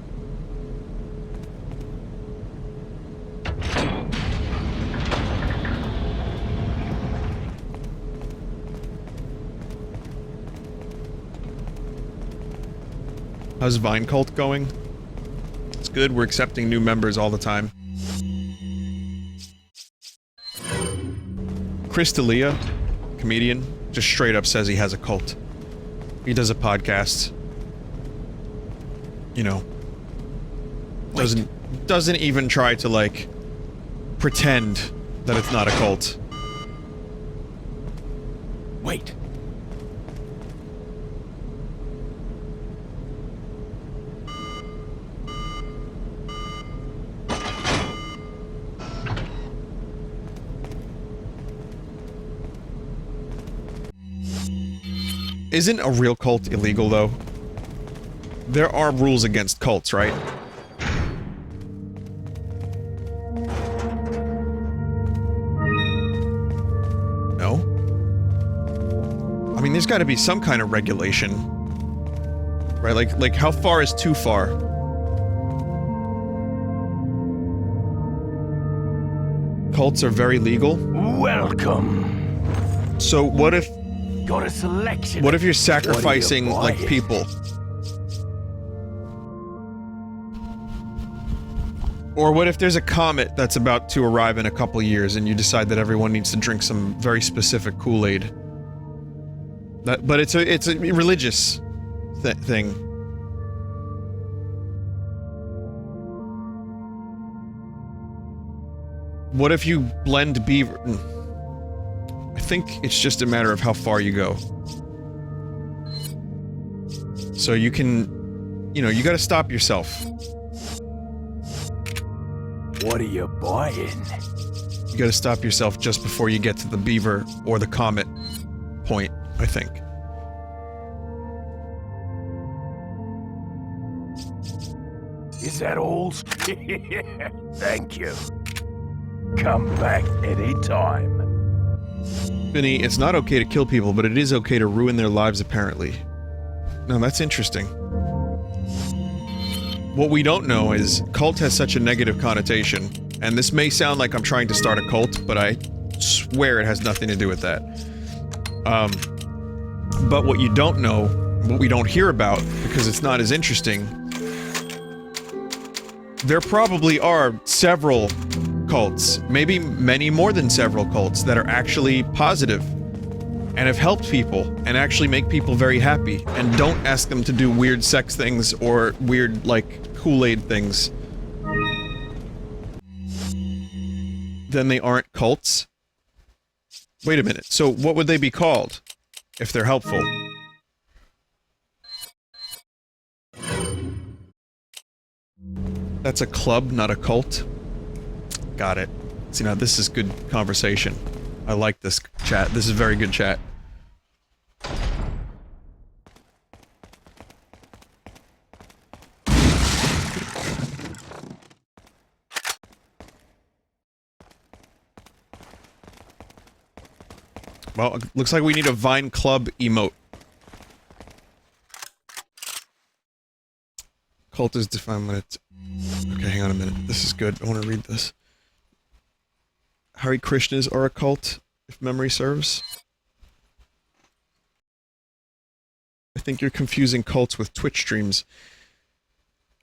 How's Vine Cult going? It's good, we're accepting new members all the time. Chris D'Elia, comedian, just straight up says he has a cult. He does a podcast. You know. Doesn't even try to, like, pretend that it's not a cult. Wait. Isn't a real cult illegal, though? There are rules against cults, right? No? I mean, there's gotta be some kind of regulation. Right? Like how far is too far? Cults are very legal? Welcome. So what if... Got a selection. What if you're sacrificing, What are you like, people? Or what if there's a comet that's about to arrive in a couple years and you decide that everyone needs to drink some very specific Kool-Aid? But it's a religious thing. What if you blend beaver... I think it's just a matter of how far you go. So you can... You know, you gotta stop yourself. What are you buying? You gotta stop yourself just before you get to the beaver or the comet point, I think. Is that all? Thank you. Come back anytime. Vinny, it's not okay to kill people, but it is okay to ruin their lives, apparently. No, that's interesting. What we don't know is, cult has such a negative connotation, and this may sound like I'm trying to start a cult, but I swear it has nothing to do with that. But what you don't know, what we don't hear about, because it's not as interesting, there probably are several cults, maybe many more than several cults, that are actually positive and have helped people and actually make people very happy and don't ask them to do weird sex things or weird, like, Kool-Aid things. Then they aren't cults? Wait a minute, so what would they be called if they're helpful? That's a club, not a cult? Got it. See, now this is good conversation. I like this chat. This is very good chat. Well, looks like we need a Vine Club emote. Cult is defined when it's... Okay, hang on a minute. This is good. I want to read this. Hare Krishnas are a cult, if memory serves. I think you're confusing cults with Twitch streams.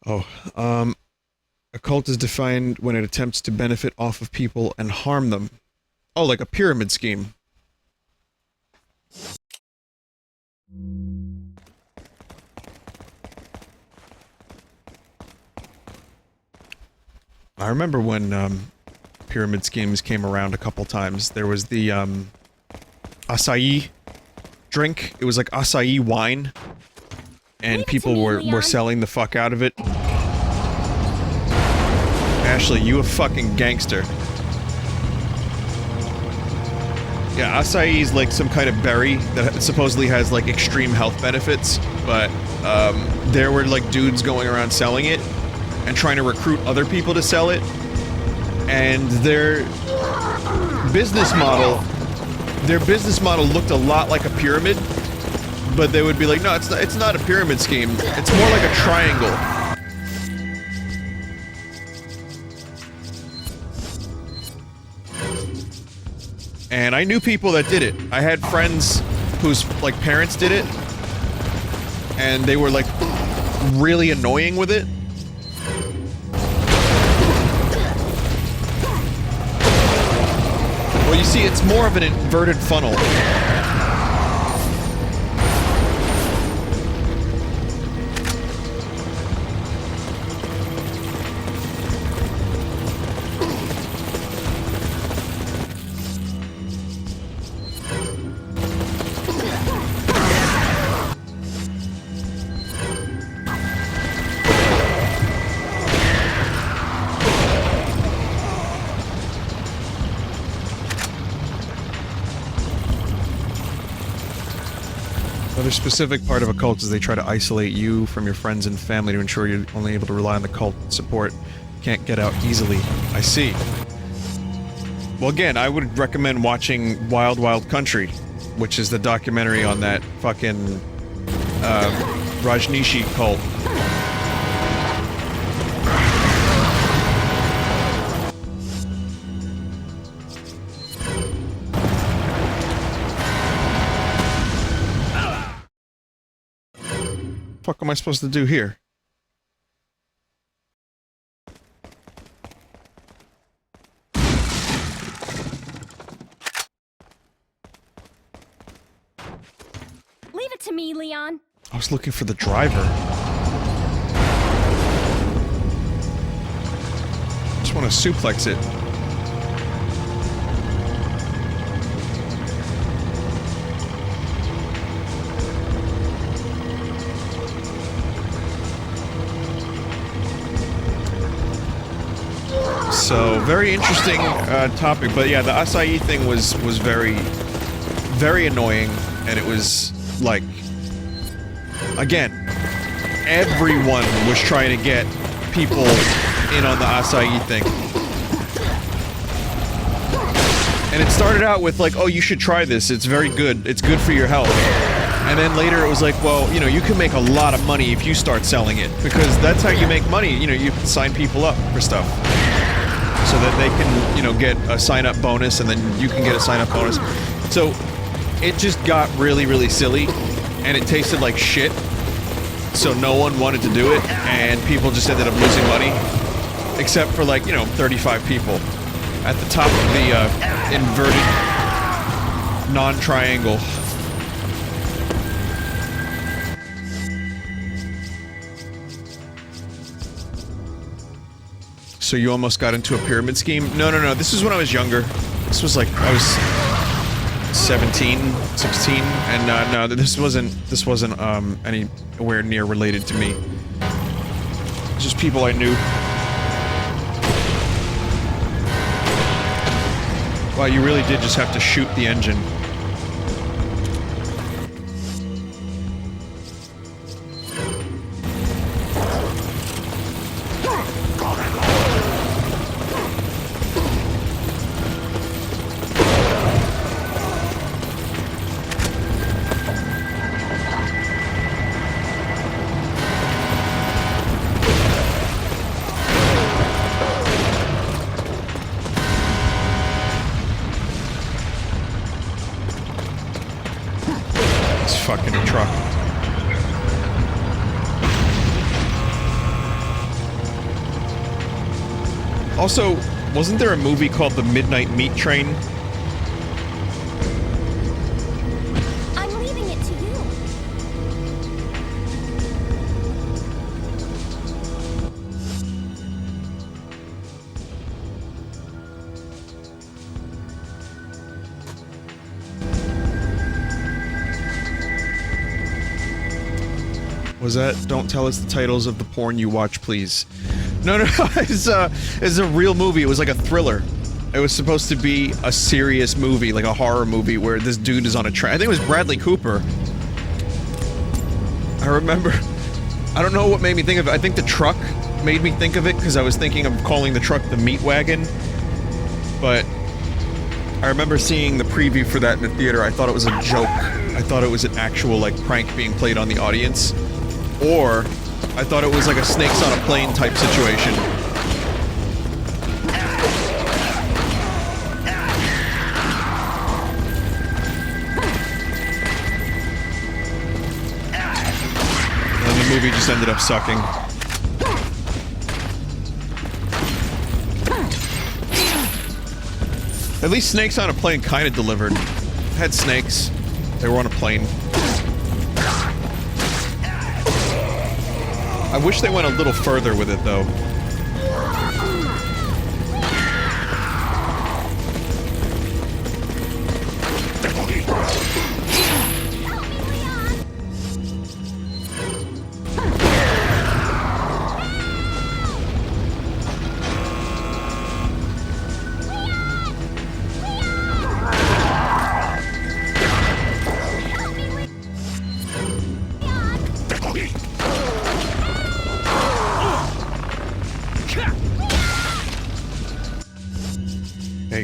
Oh, a cult is defined when it attempts to benefit off of people and harm them. Oh, like a pyramid scheme. I remember when, pyramid schemes came around a couple times. There was the, acai drink. It was like acai wine. And people were selling the fuck out of it. Ashley, you a fucking gangster. Yeah, acai is like some kind of berry that supposedly has like extreme health benefits, but, there were like dudes going around selling it and trying to recruit other people to sell it. And their business model looked a lot like a pyramid, but they would be like, no, it's not a pyramid scheme. It's more like a triangle. And I knew people that did it. I had friends whose, like, parents did it, and they were, like, really annoying with it. Well, you see, it's more of an inverted funnel. Another specific part of a cult is they try to isolate you from your friends and family to ensure you're only able to rely on the cult support. Can't get out easily. I see. Well, again, I would recommend watching Wild Wild Country, which is the documentary on that fucking, Rajneeshi cult. What the fuck am I supposed to do here? Leave it to me, Leon. I was looking for the driver. Just want to suplex it. So, very interesting topic, but yeah, the acai thing was very, very annoying, and it was, like, again, everyone was trying to get people in on the acai thing. And it started out with like, oh, you should try this, it's very good, it's good for your health. And then later it was like, well, you know, you can make a lot of money if you start selling it, because that's how you make money, you know, you sign people up for stuff. So that they can, you know, get a sign-up bonus, and then you can get a sign-up bonus. So, it just got really, really silly, and it tasted like shit. So no one wanted to do it, and people just ended up losing money. Except for like, you know, 35 people. At the top of the, inverted non-triangle. So you almost got into a pyramid scheme? No, this is when I was younger. This was like, I was 17, 16, and no, this wasn't, anywhere near related to me. It's just people I knew. Wow, you really did just have to shoot the engine. Also, wasn't there a movie called The Midnight Meat Train? I'm leaving it to you. Was that, don't tell us the titles of the porn you watch, please? No, it's a real movie. It was like a thriller. It was supposed to be a serious movie, like a horror movie, where this dude is on a train. I think it was Bradley Cooper. I remember. I don't know what made me think of it. I think the truck made me think of it, because I was thinking of calling the truck the meat wagon. But I remember seeing the preview for that in the theater. I thought it was a joke. I thought it was an actual, like, prank being played on the audience. Or I thought it was like a snakes on a plane type situation. And the movie just ended up sucking. At least Snakes on a Plane kind of delivered. It had snakes. They were on a plane. I wish they went a little further with it, though.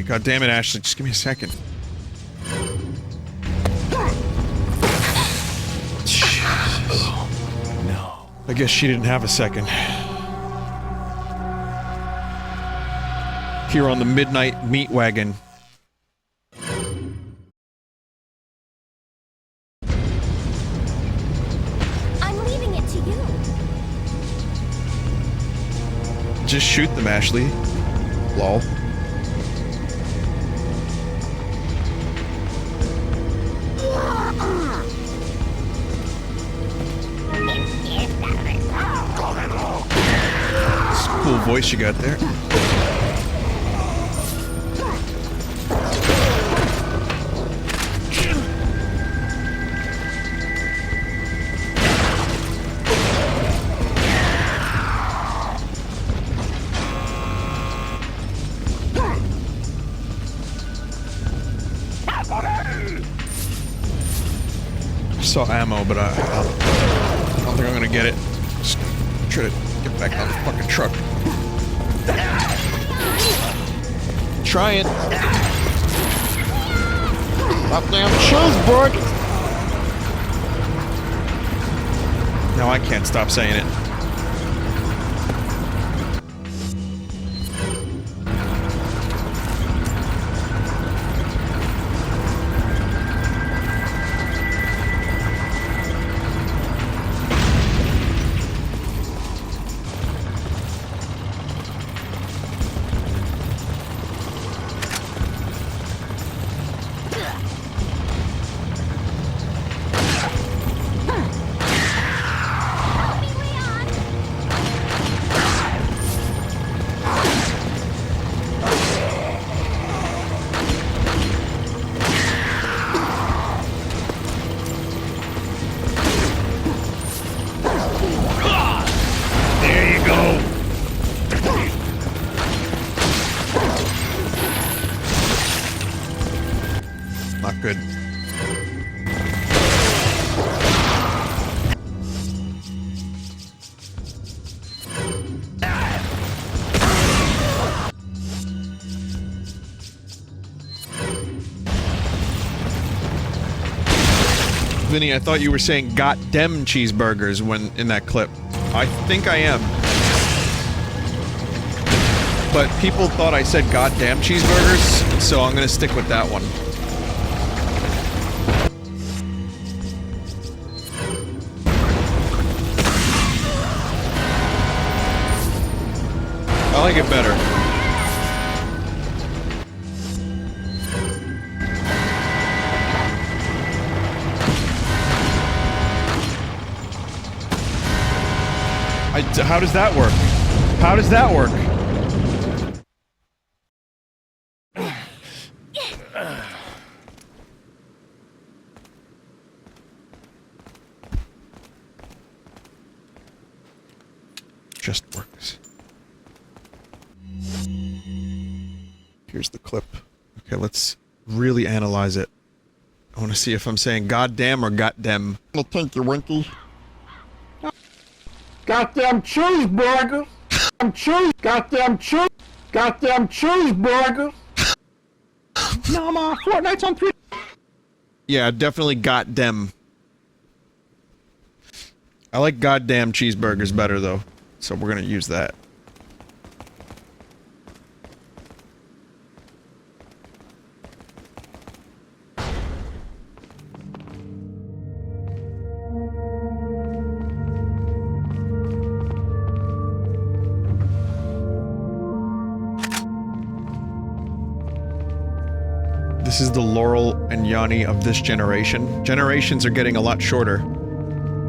God damn it, Ashley, just give me a second. Oh, no. I guess she didn't have a second. Here on the Midnight Meat Wagon. I'm leaving it to you. Just shoot them, Ashley. Lol. Cool voice you got there. I saw ammo, but I don't think I'm gonna get it. Just try to Get back on the fucking truck. Try it. Goddamn cheeseburger. No, I can't stop saying it. Not good. Vinny, I thought you were saying "goddamn cheeseburgers" when in that clip. I think I am. But people thought I said "goddamn cheeseburgers," so I'm gonna stick with that one. I like it better. How does that work? How does that work? Just works. Here's the clip. Okay, let's really analyze it. I want to see if I'm saying goddamn or goddamn. I think you winky. Goddamn cheeseburgers. Goddamn cheeseburgers. No, ma, Fortnite's on 3. Yeah, definitely goddamn. I like goddamn cheeseburgers better though, so we're gonna use that. This is the Laurel and Yanni of this generation. Generations are getting a lot shorter.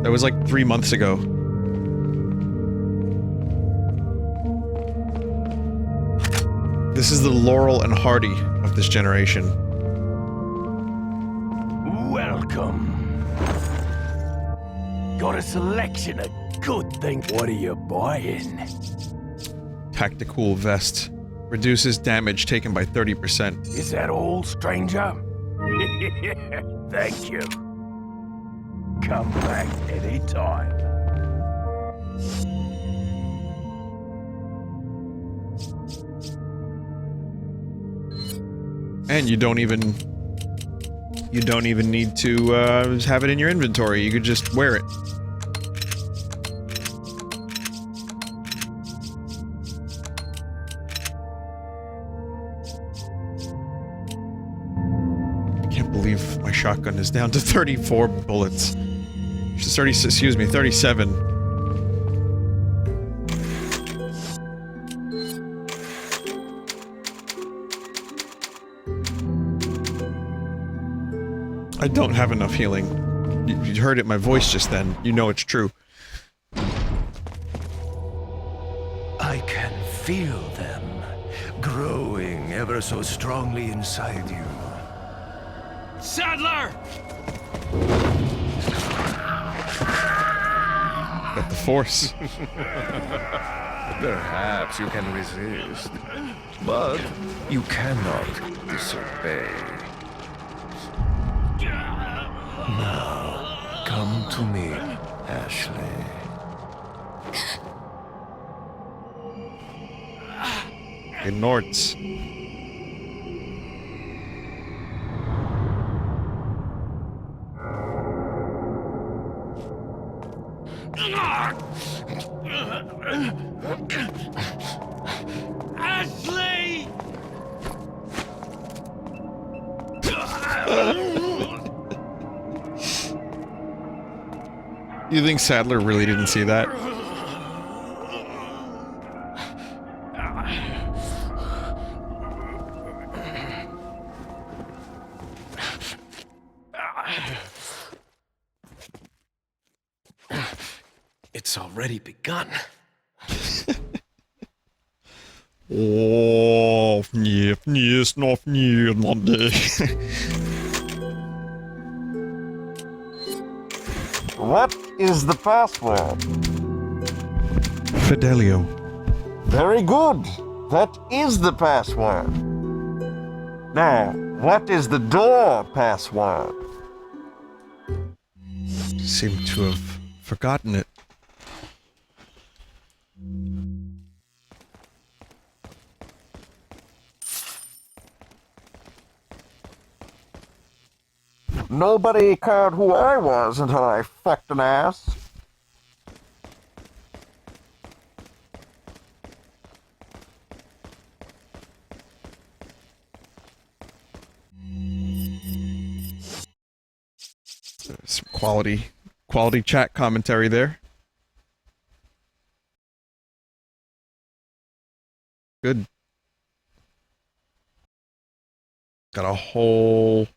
That was like 3 months ago. This is the Laurel and Hardy of this generation. Welcome. Got a selection of good things. What are you buying? Tactical vest. Reduces damage taken by 30%. Is that all, stranger? Thank you. Come back anytime. And you don't even need to have it in your inventory. You could just wear it. I can't believe my shotgun is down to 34 bullets. 37. I don't have enough healing. You heard it in my voice just then. You know it's true. I can feel them growing ever so strongly inside you. Sadler! Got the force. Perhaps you can resist, but you cannot disobey. Now, come to me, Ashley. In Norts. Ashley! You think Sadler really didn't see that? It's already begun. Oh, yes, not Monday. What is the password? Fidelio. Very good. That is the password. Now, what is the door password? Seem to have forgotten it. Nobody cared who I was until I fucked an ass. Some quality chat commentary there. Good. Got a whole,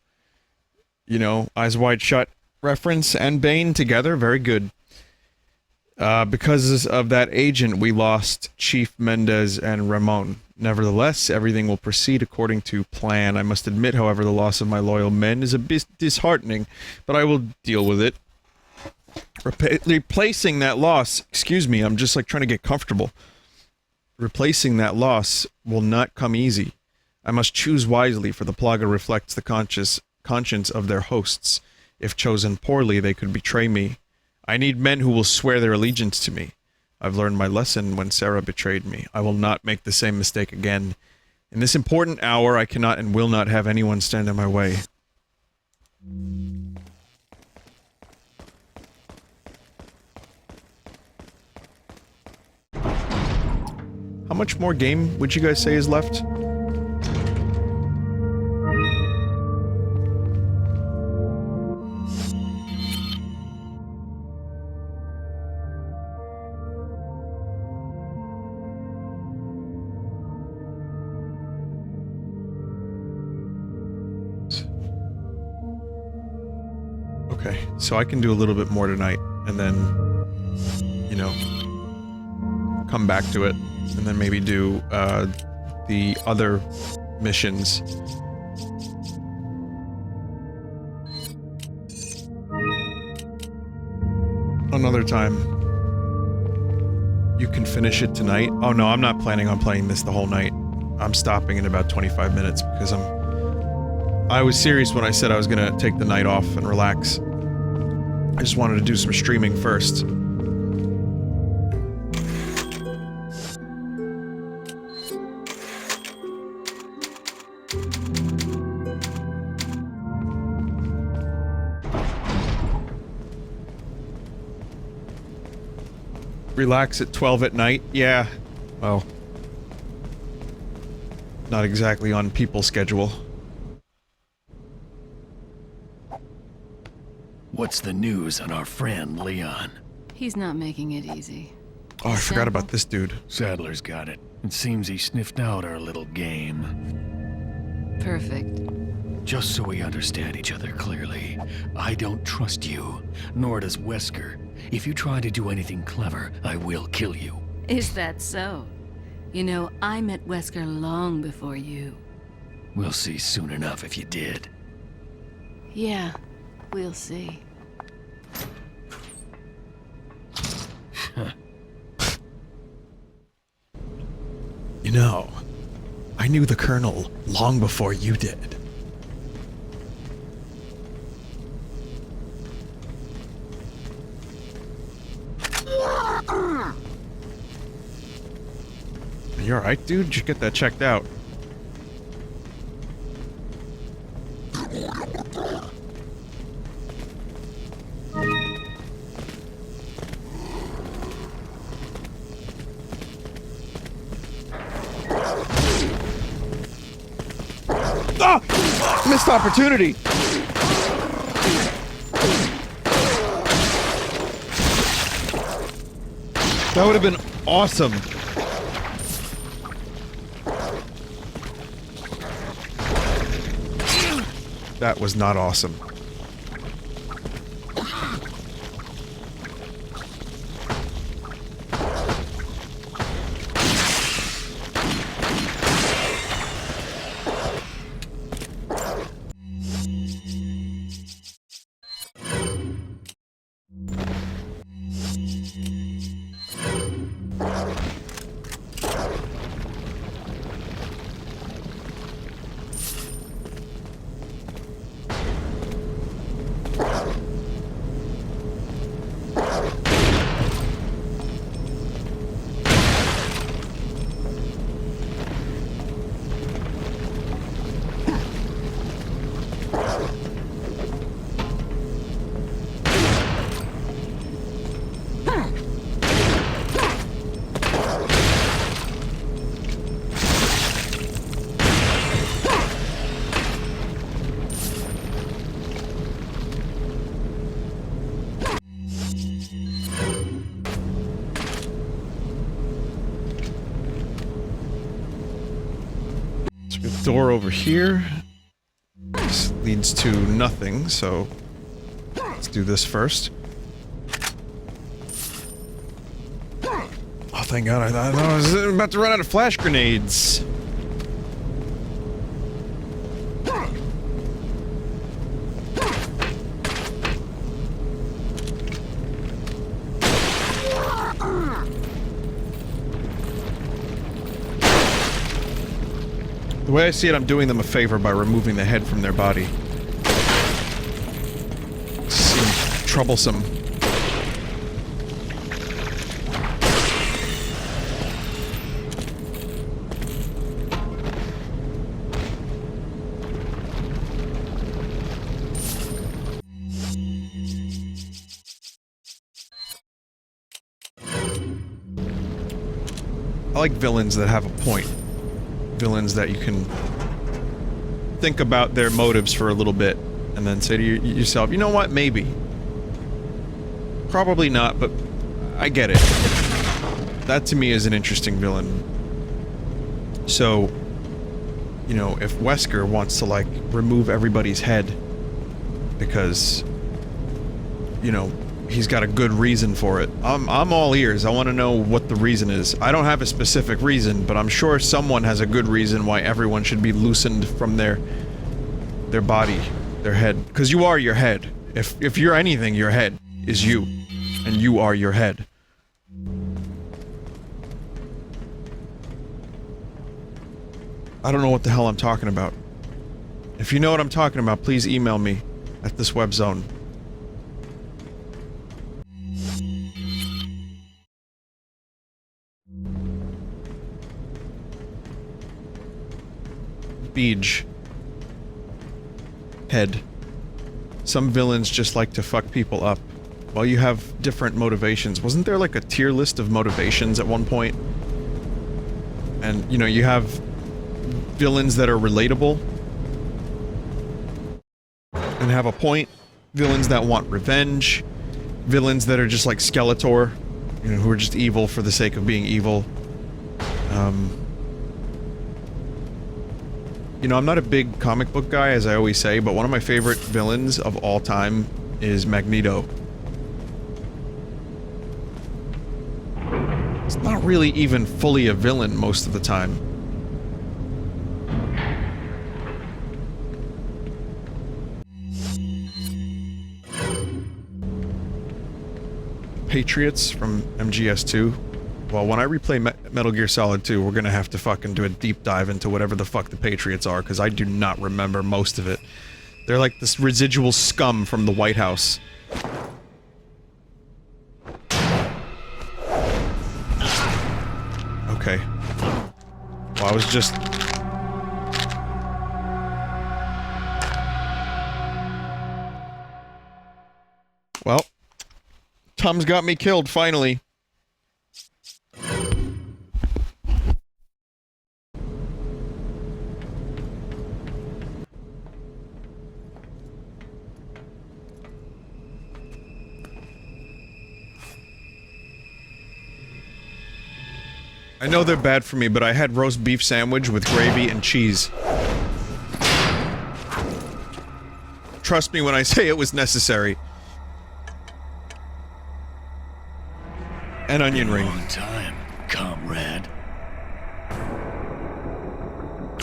you know, Eyes Wide Shut reference and Bane together. Very good. Because of that agent, we lost Chief Mendez and Ramon. Nevertheless, everything will proceed according to plan. I must admit, however, the loss of my loyal men is a bit disheartening, but I will deal with it. Replacing that loss, excuse me, I'm just like trying to get comfortable. Replacing that loss will not come easy. I must choose wisely, for the Plaga reflects the conscience of their hosts. If chosen poorly, they could betray me. I need men who will swear their allegiance to me. I've learned my lesson when Sarah betrayed me. I will not make the same mistake again. In this important hour, I cannot and will not have anyone stand in my way. How much more game would you guys say is left? Okay, so I can do a little bit more tonight, and then, you know, come back to it, and then maybe do, the other missions. Another time. You can finish it tonight. Oh no, I'm not planning on playing this the whole night. I'm stopping in about 25 minutes because I was serious when I said I was gonna take the night off and relax. I just wanted to do some streaming first. Relax at 12 at night? Yeah. Well, not exactly on people's schedule. What's the news on our friend Leon? He's not making it easy. Oh, I forgot about this dude. Sadler's got it. It seems he sniffed out our little game. Perfect. Just so we understand each other clearly, I don't trust you, nor does Wesker. If you try to do anything clever, I will kill you. Is that so? You know, I met Wesker long before you. We'll see soon enough if you did. Yeah, we'll see. You know, I knew the Colonel long before you did. You alright, dude? Just get that checked out. Ah! Missed opportunity! That would have been awesome. That was not awesome. Door over here. This leads to nothing, so let's do this first. Oh, thank God, I thought I was about to run out of flash grenades. The way I see it, I'm doing them a favor by removing the head from their body. Seems troublesome. I like villains that have a point. Villains that you can think about their motives for a little bit and then say to yourself, you know what, maybe. Probably not, but I get it. That to me is an interesting villain. So, you know, if Wesker wants to, like, remove everybody's head because, you know, he's got a good reason for it. I'm all ears. I want to know what the reason is. I don't have a specific reason, but I'm sure someone has a good reason why everyone should be loosened from their body, their head. Because you are your head. If you're anything, your head is you. And you are your head. I don't know what the hell I'm talking about. If you know what I'm talking about, please email me at this web zone. Beej. Head. Some villains just like to fuck people up. Well, you have different motivations. Wasn't there like a tier list of motivations at one point? And, you know, you have villains that are relatable and have a point. Villains that want revenge. Villains that are just like Skeletor, you know, who are just evil for the sake of being evil. You know, I'm not a big comic book guy, as I always say, but one of my favorite villains of all time is Magneto. It's not really even fully a villain most of the time. Patriots from MGS2. Well, when I replay Metal Gear Solid 2, we're gonna have to fucking do a deep dive into whatever the fuck the Patriots are, because I do not remember most of it. They're like this residual scum from the White House. Okay. I was just... Well, Tom's got me killed, finally. I know they're bad for me, but I had roast beef sandwich with gravy and cheese. Trust me when I say it was necessary. An onion ring. Long time, comrade.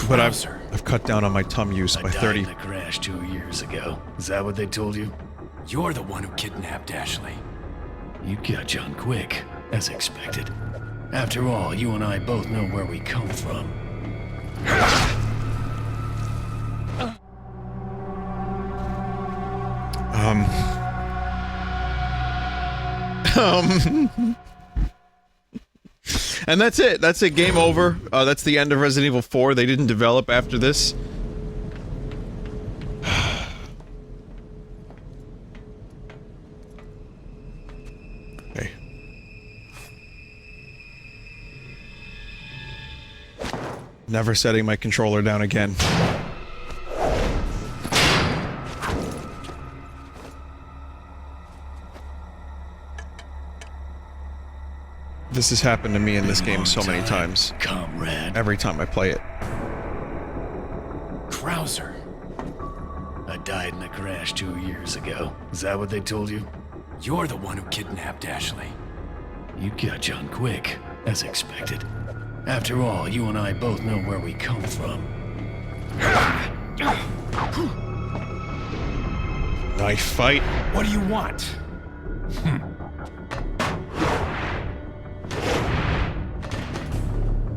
But I've cut down on my Tum use by 30. I died in a crash 2 years ago. Is that what they told you? You're the one who kidnapped Ashley. You got on quick, as expected. After all, you and I both know where we come from. And that's it. That's it. Game over. That's the end of Resident Evil 4. They didn't develop after this. Okay. Never setting my controller down again. This has happened to me in this game so many times. Comrade. Every time I play it. Krauser. I died in a crash 2 years ago. Is that what they told you? You're the one who kidnapped Ashley. You got on quick, as expected. After all, you and I both know where we come from. Knife fight. What do you want?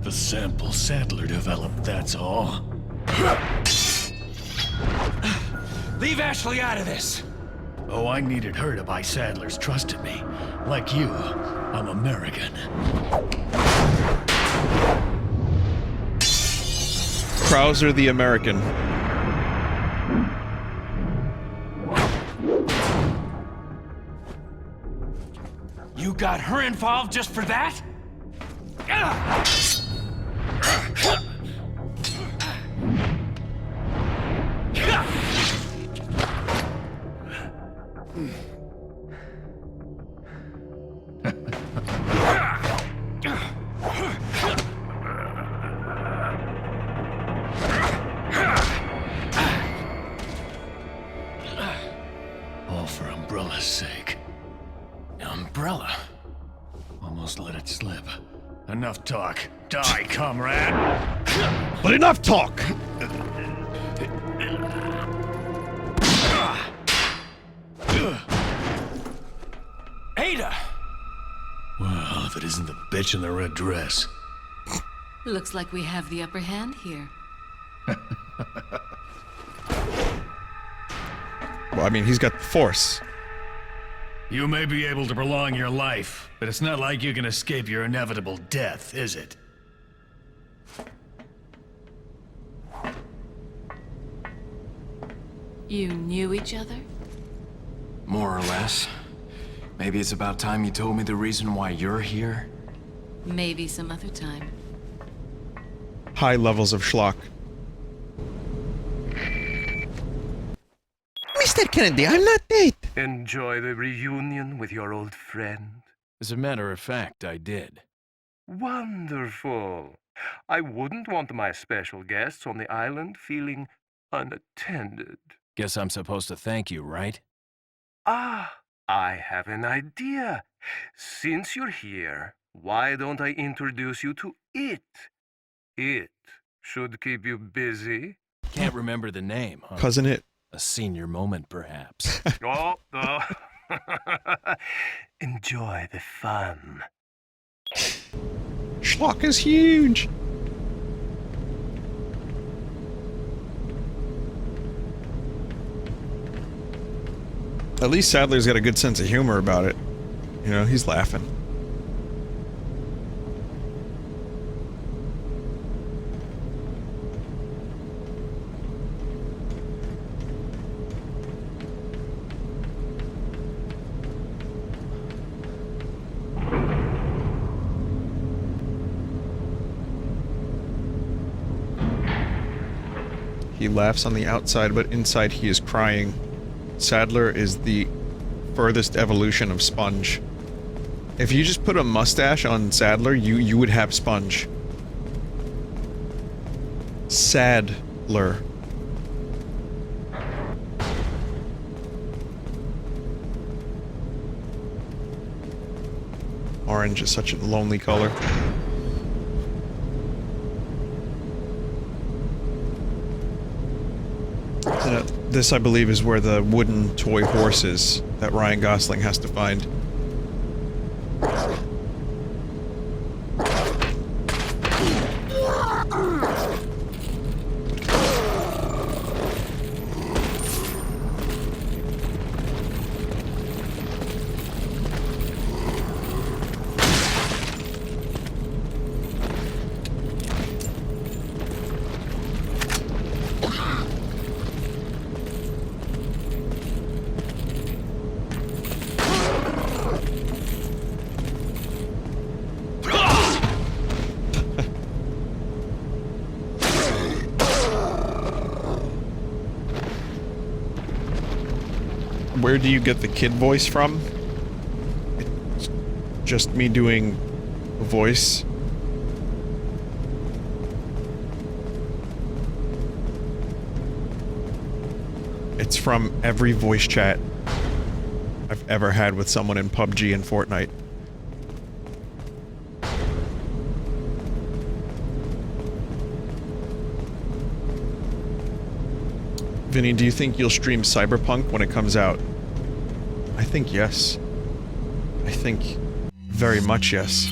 The sample Sadler developed, that's all. Leave Ashley out of this! Oh, I needed her to buy Sadler's trust in me. Like you, I'm American. Krauser the American. You got her involved just for that? All for Umbrella's sake. Umbrella? Almost let it slip. Enough talk. Die, comrade! But enough talk! Ada! Well, if it isn't the bitch in the red dress. Looks like we have the upper hand here. Well, I mean, he's got the force. You may be able to prolong your life, but it's not like you can escape your inevitable death, is it? You knew each other? More or less. Maybe it's about time you told me the reason why you're here. Maybe some other time. High levels of schlock. Mr. Kennedy, I'm not dead. Enjoy the reunion with your old friend? As a matter of fact, I did. Wonderful. I wouldn't want my special guests on the island feeling unattended. Guess I'm supposed to thank you, right? Ah, I have an idea. Since you're here, why don't I introduce you to it? It should keep you busy. Can't remember the name, huh? Cousin It. A senior moment, perhaps. Oh. Enjoy the fun. Schlock is huge. At least Sadler's got a good sense of humor about it. You know, he's laughing. He laughs on the outside, but inside he is crying. Sadler is the furthest evolution of Sponge. If you just put a mustache on Sadler, you would have Sponge. Sadler. Orange is such a lonely color. This, I believe, is where the wooden toy horse is that Ryan Gosling has to find. Where do you get the kid voice from? It's just me doing a voice. It's from every voice chat I've ever had with someone in PUBG and Fortnite. Vinny, do you think you'll stream Cyberpunk when it comes out? I think yes. I think very much yes.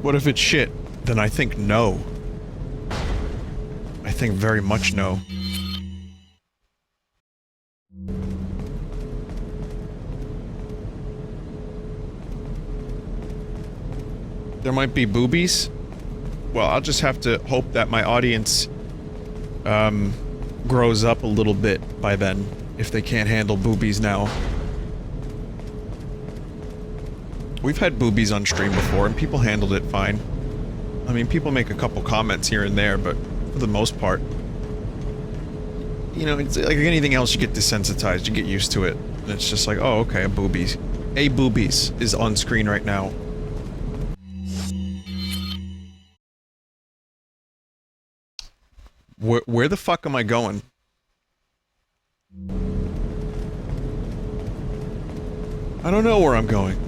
What if it's shit? Then I think no. I think very much no. There might be boobies? Well, I'll just have to hope that my audience, grows up a little bit by then, if they can't handle boobies now. We've had boobies on stream before, and people handled it fine. I mean, people make a couple comments here and there, but for the most part... You know, it's like anything else, you get desensitized, you get used to it. And it's just like, oh, okay, a boobies is on screen right now. Where the fuck am I going? I don't know where I'm going.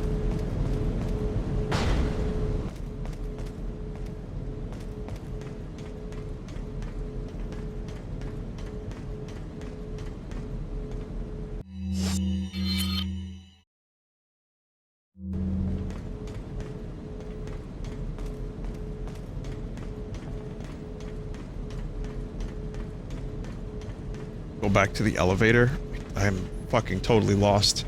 Go back to the elevator? I'm fucking totally lost.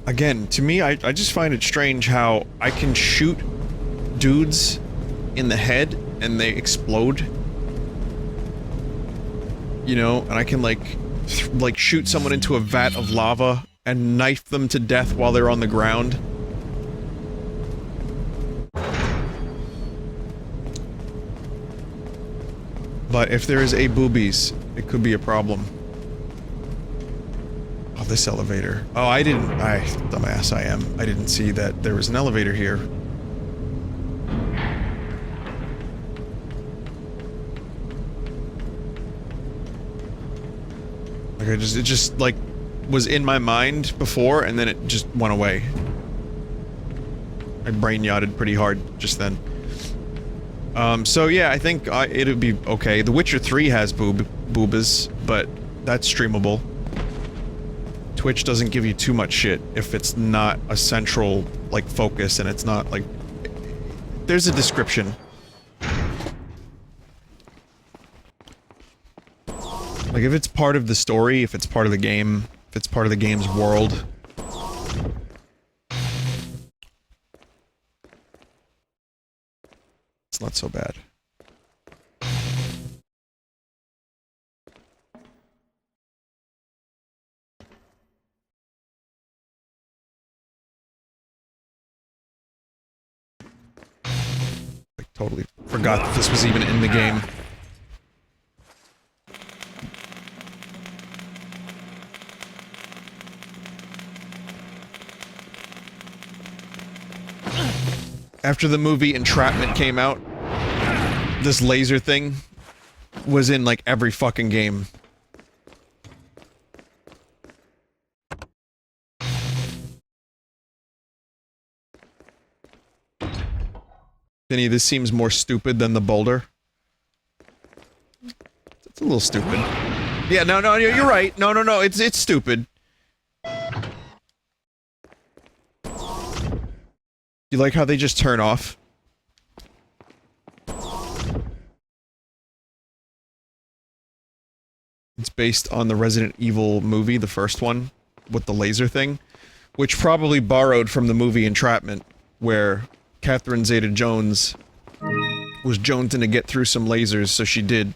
Again, to me, I just find it strange how I can shoot dudes in the head and they explode. You know, and I can like shoot someone into a vat of lava and knife them to death while they're on the ground. But if there is a boobies, it could be a problem. Oh, this elevator. Oh, dumbass I am. I didn't see that there was an elevator here. Like it just like was in my mind before and then it just went away. I brain yachted pretty hard just then. So yeah, I think it'll be okay. The Witcher 3 has boobas, but that's streamable. Twitch doesn't give you too much shit if it's not a central, like, focus and it's not, like... There's a description. Like, if it's part of the story, if it's part of the game, if it's part of the game's world... It's not so bad. Forgot that this was even in the game. After the movie Entrapment came out, this laser thing was in like every fucking game. Vinny, this seems more stupid than the boulder. It's a little stupid. Yeah, no, you're right. No, it's stupid. You like how they just turn off? It's based on the Resident Evil movie, the first one, with the laser thing, which probably borrowed from the movie Entrapment, where Catherine Zeta-Jones was jonesing to get through some lasers, so she did.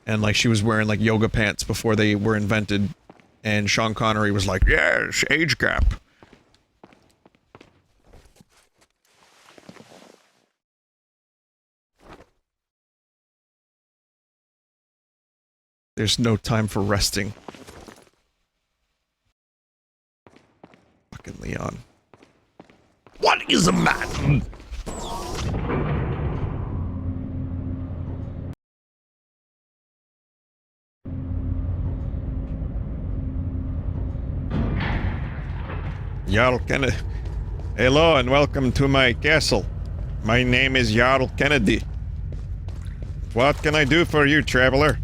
And, like, she was wearing, like, yoga pants before they were invented. And Sean Connery was like, yes, age gap. There's no time for resting. Fucking Leon. What is a man? Jarl Kennedy. Hello and welcome to my castle. My name is Jarl Kennedy. What can I do for you, traveler?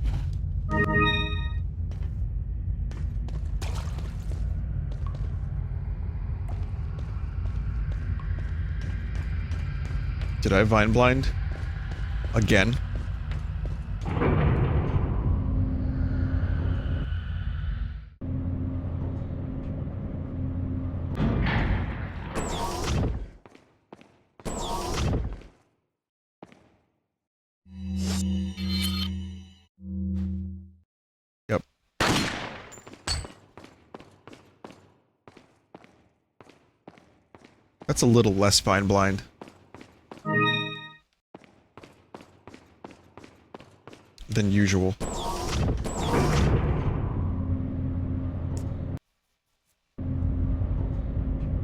Did I vine blind? Again? Yep. That's a little less vine blind. Than usual.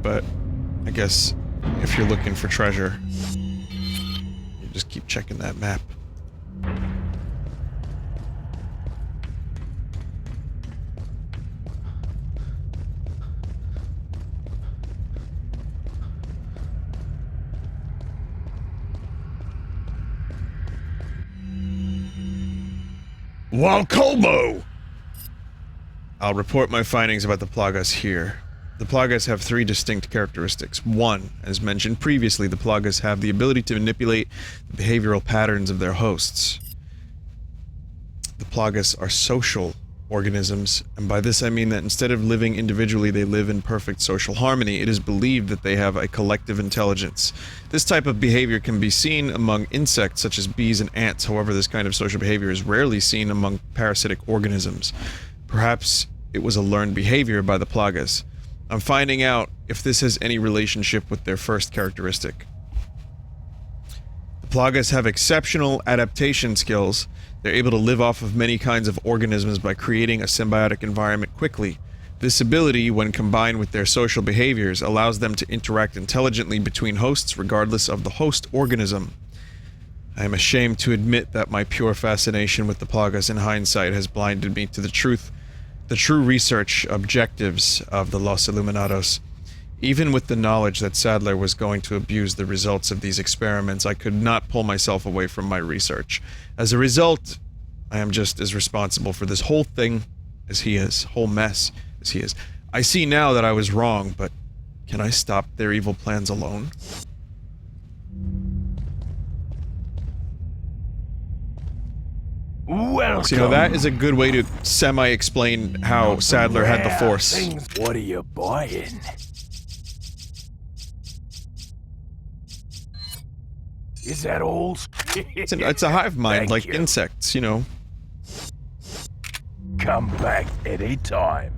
But I guess if you're looking for treasure, you just keep checking that map. Walcomo! I'll report my findings about the Plagas here. The Plagas have three distinct characteristics. One, as mentioned previously, the Plagas have the ability to manipulate the behavioral patterns of their hosts. The Plagas are social organisms, and by this I mean that instead of living individually, they live in perfect social harmony. It is believed that they have a collective intelligence. This type of behavior can be seen among insects such as bees and ants. However, this kind of social behavior is rarely seen among parasitic organisms. Perhaps it was a learned behavior by the Plagas. I'm finding out if this has any relationship with their first characteristic. The Plagas have exceptional adaptation skills. They're able to live off of many kinds of organisms by creating a symbiotic environment quickly. This ability, when combined with their social behaviors, allows them to interact intelligently between hosts regardless of the host organism. I am ashamed to admit that my pure fascination with the Plagas in hindsight has blinded me to the true research objectives of the Los Illuminados. Even with the knowledge that Sadler was going to abuse the results of these experiments, I could not pull myself away from my research. As a result, I am just as responsible for this whole thing as he is, whole mess as he is. I see now that I was wrong, but can I stop their evil plans alone? Welcome. So, you know, that is a good way to semi-explain how Sadler had the Force. What are you buying? Is that all? It's a hive mind, like insects, you know. Come back any time.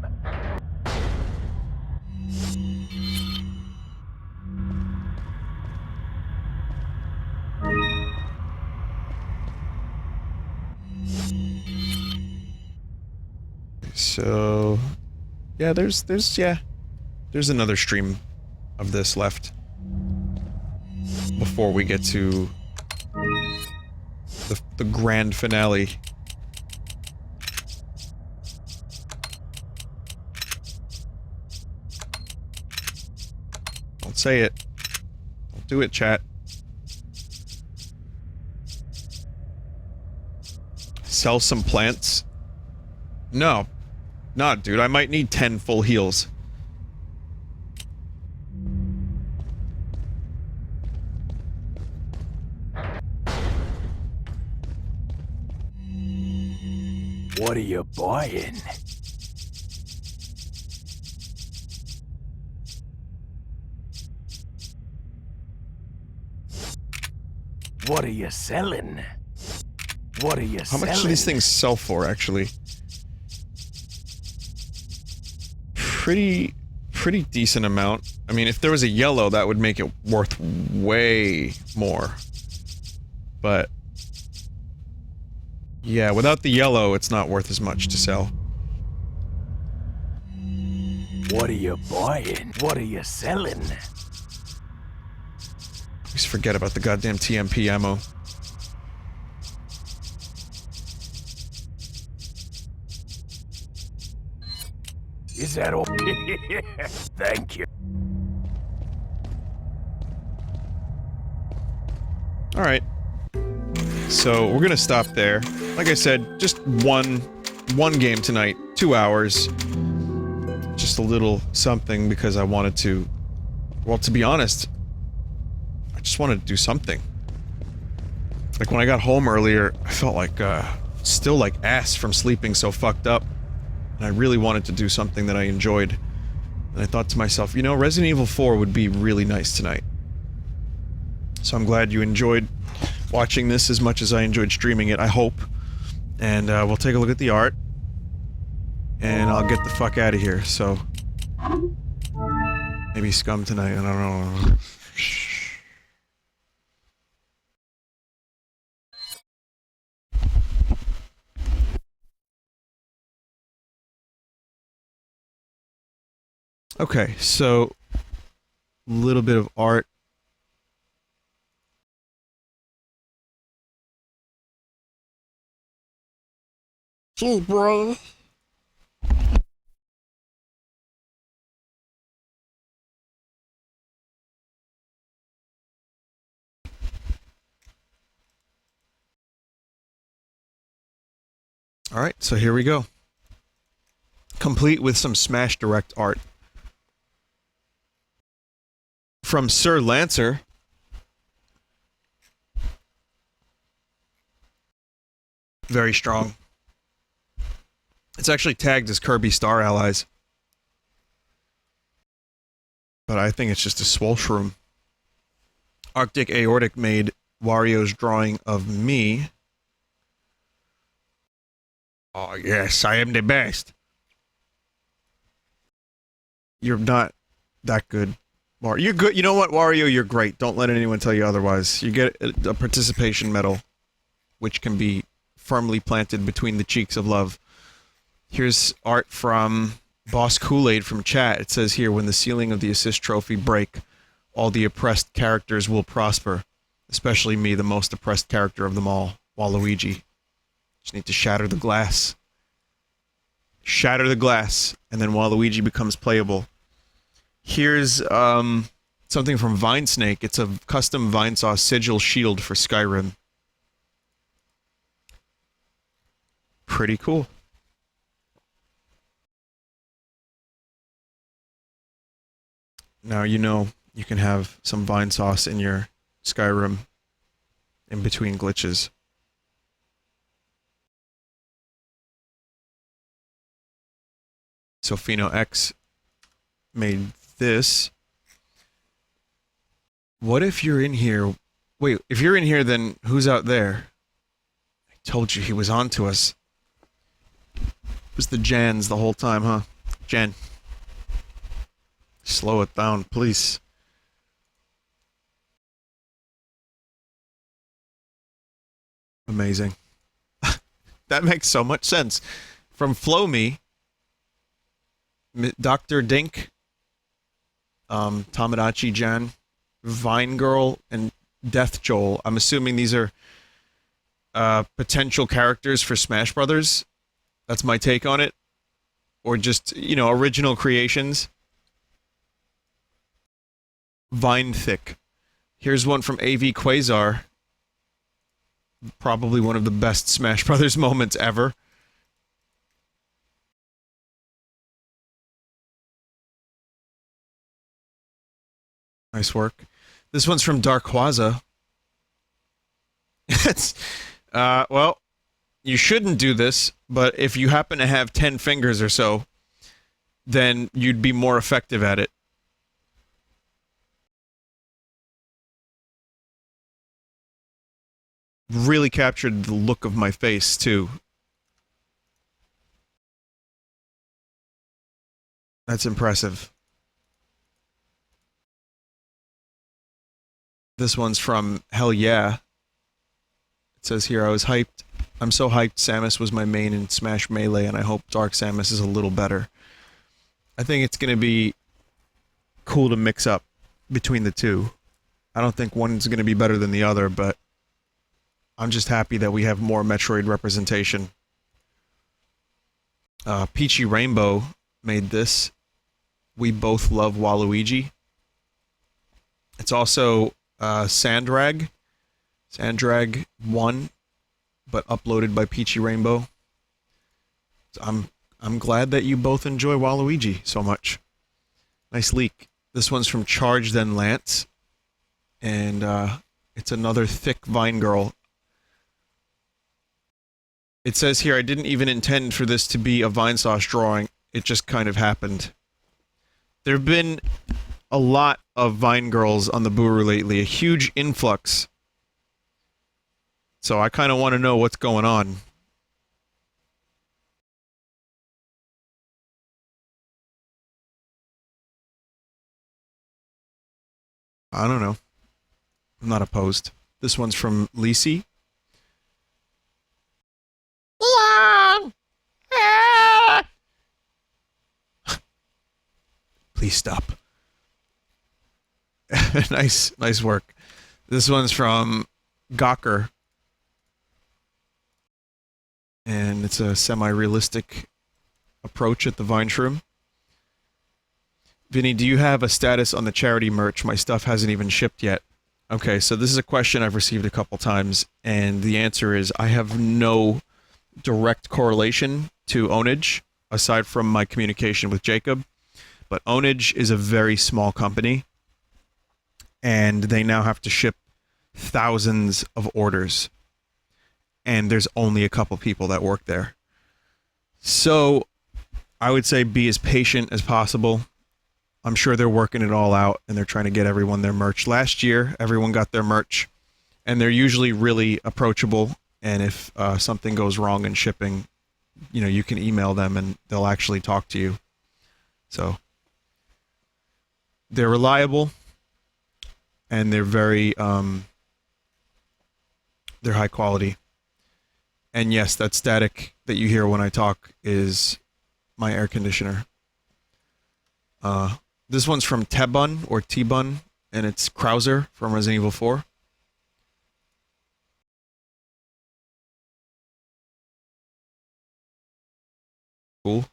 so yeah, there's another stream of this left before we get to the grand finale. Don't say it. Don't do it, chat. Sell some plants? No. Not, dude. I might need 10 full heals. What are you buying? What are you selling? What are you How selling? much do these things sell for, actually? Pretty decent amount. I mean, if there was a yellow, that would make it worth way more. But yeah, without the yellow, it's not worth as much to sell. What are you buying? What are you selling? Please forget about the goddamn TMP ammo. Is that all? Thank you. Alright. So, we're gonna stop there. Like I said, just one game tonight. 2 hours. Just a little something because I wanted to... Well, to be honest, I just wanted to do something. Like, when I got home earlier, I felt like, still like ass from sleeping so fucked up. And I really wanted to do something that I enjoyed. And I thought to myself, you know, Resident Evil 4 would be really nice tonight. So I'm glad you enjoyed watching this as much as I enjoyed streaming it, I hope. And we'll take a look at the art. And I'll get the fuck out of here, so... Maybe scum tonight, I don't know. Okay, so... little bit of art. Gee, boy. Alright, so here we go. Complete with some Smash Direct art. From Sir Lancer. Very strong. It's actually tagged as Kirby Star Allies. But I think it's just a swole shroom. Arctic Aortic made Wario's drawing of me. Oh yes, I am the best. You're not that good. You're good. You know what, Wario? You're great. Don't let anyone tell you otherwise. You get a participation medal, which can be firmly planted between the cheeks of love. Here's art from Boss Kool-Aid from chat. It says here, when the ceiling of the assist trophy break, all the oppressed characters will prosper. Especially me, the most oppressed character of them all, Waluigi. Just need to shatter the glass. Shatter the glass, and then Waluigi becomes playable. Here's something from Vinesnake. It's a custom Vinesauce sigil shield for Skyrim. Pretty cool. Now you know you can have some Vinesauce in your Skyrim in between glitches. Sofino X made this. What if you're in here? Wait, if you're in here, then who's out there? I told you he was on to us. It was the Jans the whole time, huh? Jan. Slow it down, please. Amazing. That makes so much sense. From Flow Me, Dr. Dink, Tamagotchi-Jan, Vine Girl, and Death Joel. I'm assuming these are potential characters for Smash Brothers. That's my take on it. Or just, you know, original creations. Vine Thick. Here's one from AV Quasar. Probably one of the best Smash Brothers moments ever. Nice work. This one's from Darkwaza. It's, well, you shouldn't do this, but if you happen to have 10 fingers or so, then you'd be more effective at it. Really captured the look of my face, too. That's impressive. This one's from Hell Yeah. It says here, I was hyped. I'm so hyped Samus was my main in Smash Melee, and I hope Dark Samus is a little better. I think it's going to be cool to mix up between the two. I don't think one's going to be better than the other, but I'm just happy that we have more Metroid representation. Peachy Rainbow made this. We both love Waluigi. It's also Sandrag 1, but uploaded by Peachy Rainbow. So I'm glad that you both enjoy Waluigi so much. Nice leak. This one's from Charge Then Lance, and it's another thick Vine Girl. It says here, I didn't even intend for this to be a Vinesauce drawing. It just kind of happened. There have been a lot of Vine Girls on the Buru lately, a huge influx. So I kind of want to know what's going on. I don't know. I'm not opposed. This one's from Lisi. Please stop. nice work. This one's from Gawker. And it's a semi-realistic approach at the Vine Shroom. Vinny, do you have a status on the charity merch? My stuff hasn't even shipped yet. Okay, so this is a question I've received a couple times, and the answer is I have no direct correlation to Ownage, aside from my communication with Jacob. But Ownage is a very small company, and they now have to ship thousands of orders. And there's only a couple people that work there. So I would say be as patient as possible. I'm sure they're working it all out, and they're trying to get everyone their merch. Last year, everyone got their merch, and they're usually really approachable. And if something goes wrong in shipping, you know, you can email them, and they'll actually talk to you. So they're reliable, and they're very they're high quality. And yes, that static that you hear when I talk is my air conditioner. This one's from Tebun, or T-Bun, and it's Krauser from Resident Evil 4. Cool.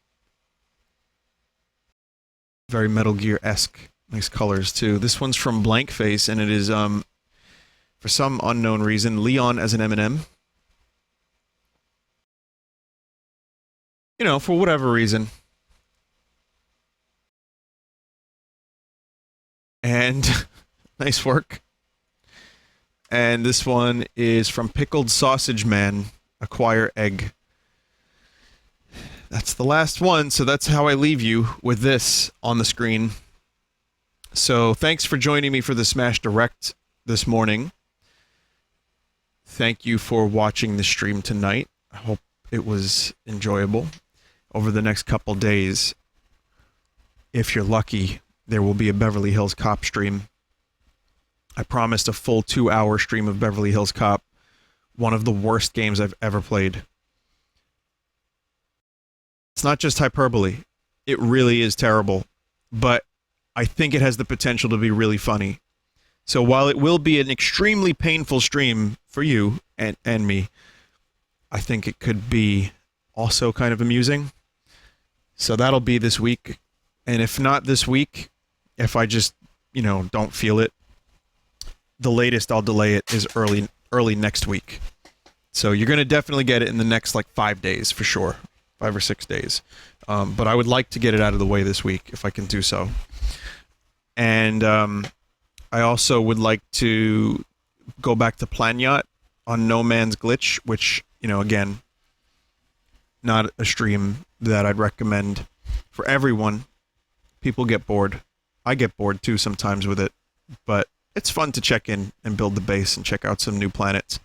Very Metal Gear-esque. Nice colors, too. This one's from Blankface, and it is, for some unknown reason, Leon as an M&M. You know, for whatever reason. And nice work. And this one is from Pickled Sausage Man, Acquire Egg. That's the last one, so that's how I leave you with this on the screen. So thanks for joining me for the Smash Direct this morning. Thank you for watching the stream tonight. I hope it was enjoyable. Over the next couple days, if you're lucky, there will be a Beverly Hills Cop stream. I promised a full 2-hour stream of Beverly Hills Cop, one of the worst games I've ever played. It's not just hyperbole. It really is terrible, but I think it has the potential to be really funny. So while it will be an extremely painful stream for you and me, I think it could be also kind of amusing. So that'll be this week. And if not this week, if I just, don't feel it, the latest I'll delay it is early next week. So you're going to definitely get it in the next 5 days for sure. 5 or 6 days. But I would like to get it out of the way this week if I can do so. And I also would like to go back to Planyot on No Man's Glitch, which, again, not a stream that I'd recommend for everyone. People get bored. I get bored too sometimes with it, but it's fun to check in and build the base and check out some new planets.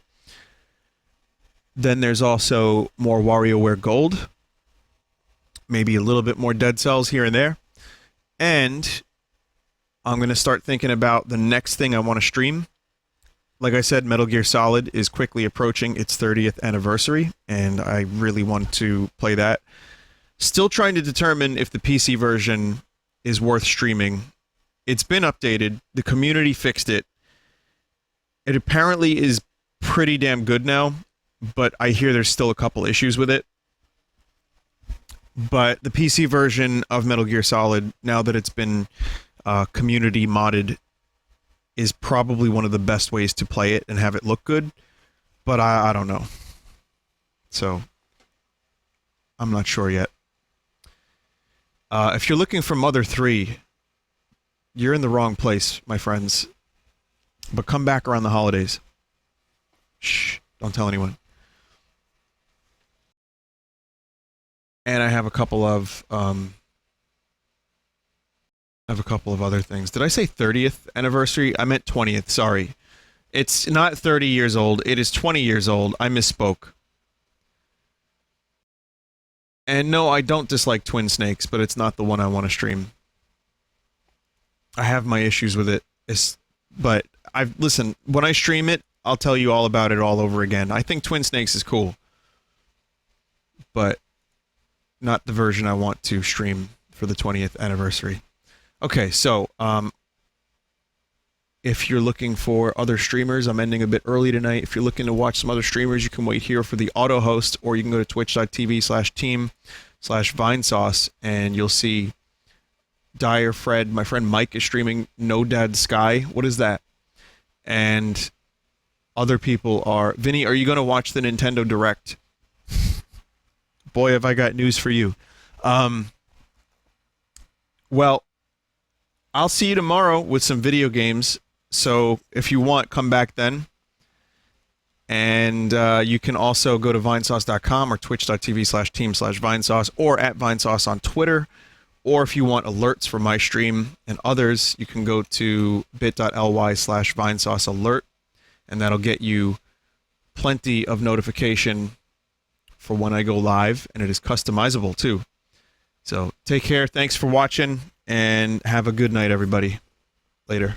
Then there's also more WarioWare Gold, maybe a little bit more Dead Cells here and there, and I'm going to start thinking about the next thing I want to stream. Like I said, Metal Gear Solid is quickly approaching its 30th anniversary, and I really want to play that. Still trying to determine if the PC version is worth streaming. It's been updated. The community fixed it. It apparently is pretty damn good now, but I hear there's still a couple issues with it. But the PC version of Metal Gear Solid, now that it's been community modded, is probably one of the best ways to play it and have it look good. But I don't know. So, I'm not sure yet. If you're looking for Mother 3, you're in the wrong place, my friends. But come back around the holidays. Shh, don't tell anyone. And I have a couple of other things. Did I say 30th anniversary? I meant 20th, sorry. It's not 30 years old, it is 20 years old. I misspoke. And no, I don't dislike Twin Snakes, but it's not the one I want to stream. I have my issues with it. But listen, when I stream it, I'll tell you all about it all over again. I think Twin Snakes is cool. But not the version I want to stream for the 20th anniversary. Okay, so, if you're looking for other streamers, I'm ending a bit early tonight. If you're looking to watch some other streamers, you can wait here for the auto host, or you can go to twitch.tv/team/Vinesauce, and you'll see Dire Fred, my friend Mike is streaming No Dad Sky. What is that? And other people are... Vinny, are you going to watch the Nintendo Direct? Boy, have I got news for you. Well, I'll see you tomorrow with some video games. So if you want, come back then. And you can also go to vinesauce.com or twitch.tv/team/Vinesauce or at Vinesauce on Twitter. Or if you want alerts for my stream and others, you can go to bit.ly/VinesauceAlert, and that'll get you plenty of notification for when I go live, and it is customizable too. So take care, thanks for watching, and have a good night, everybody. Later.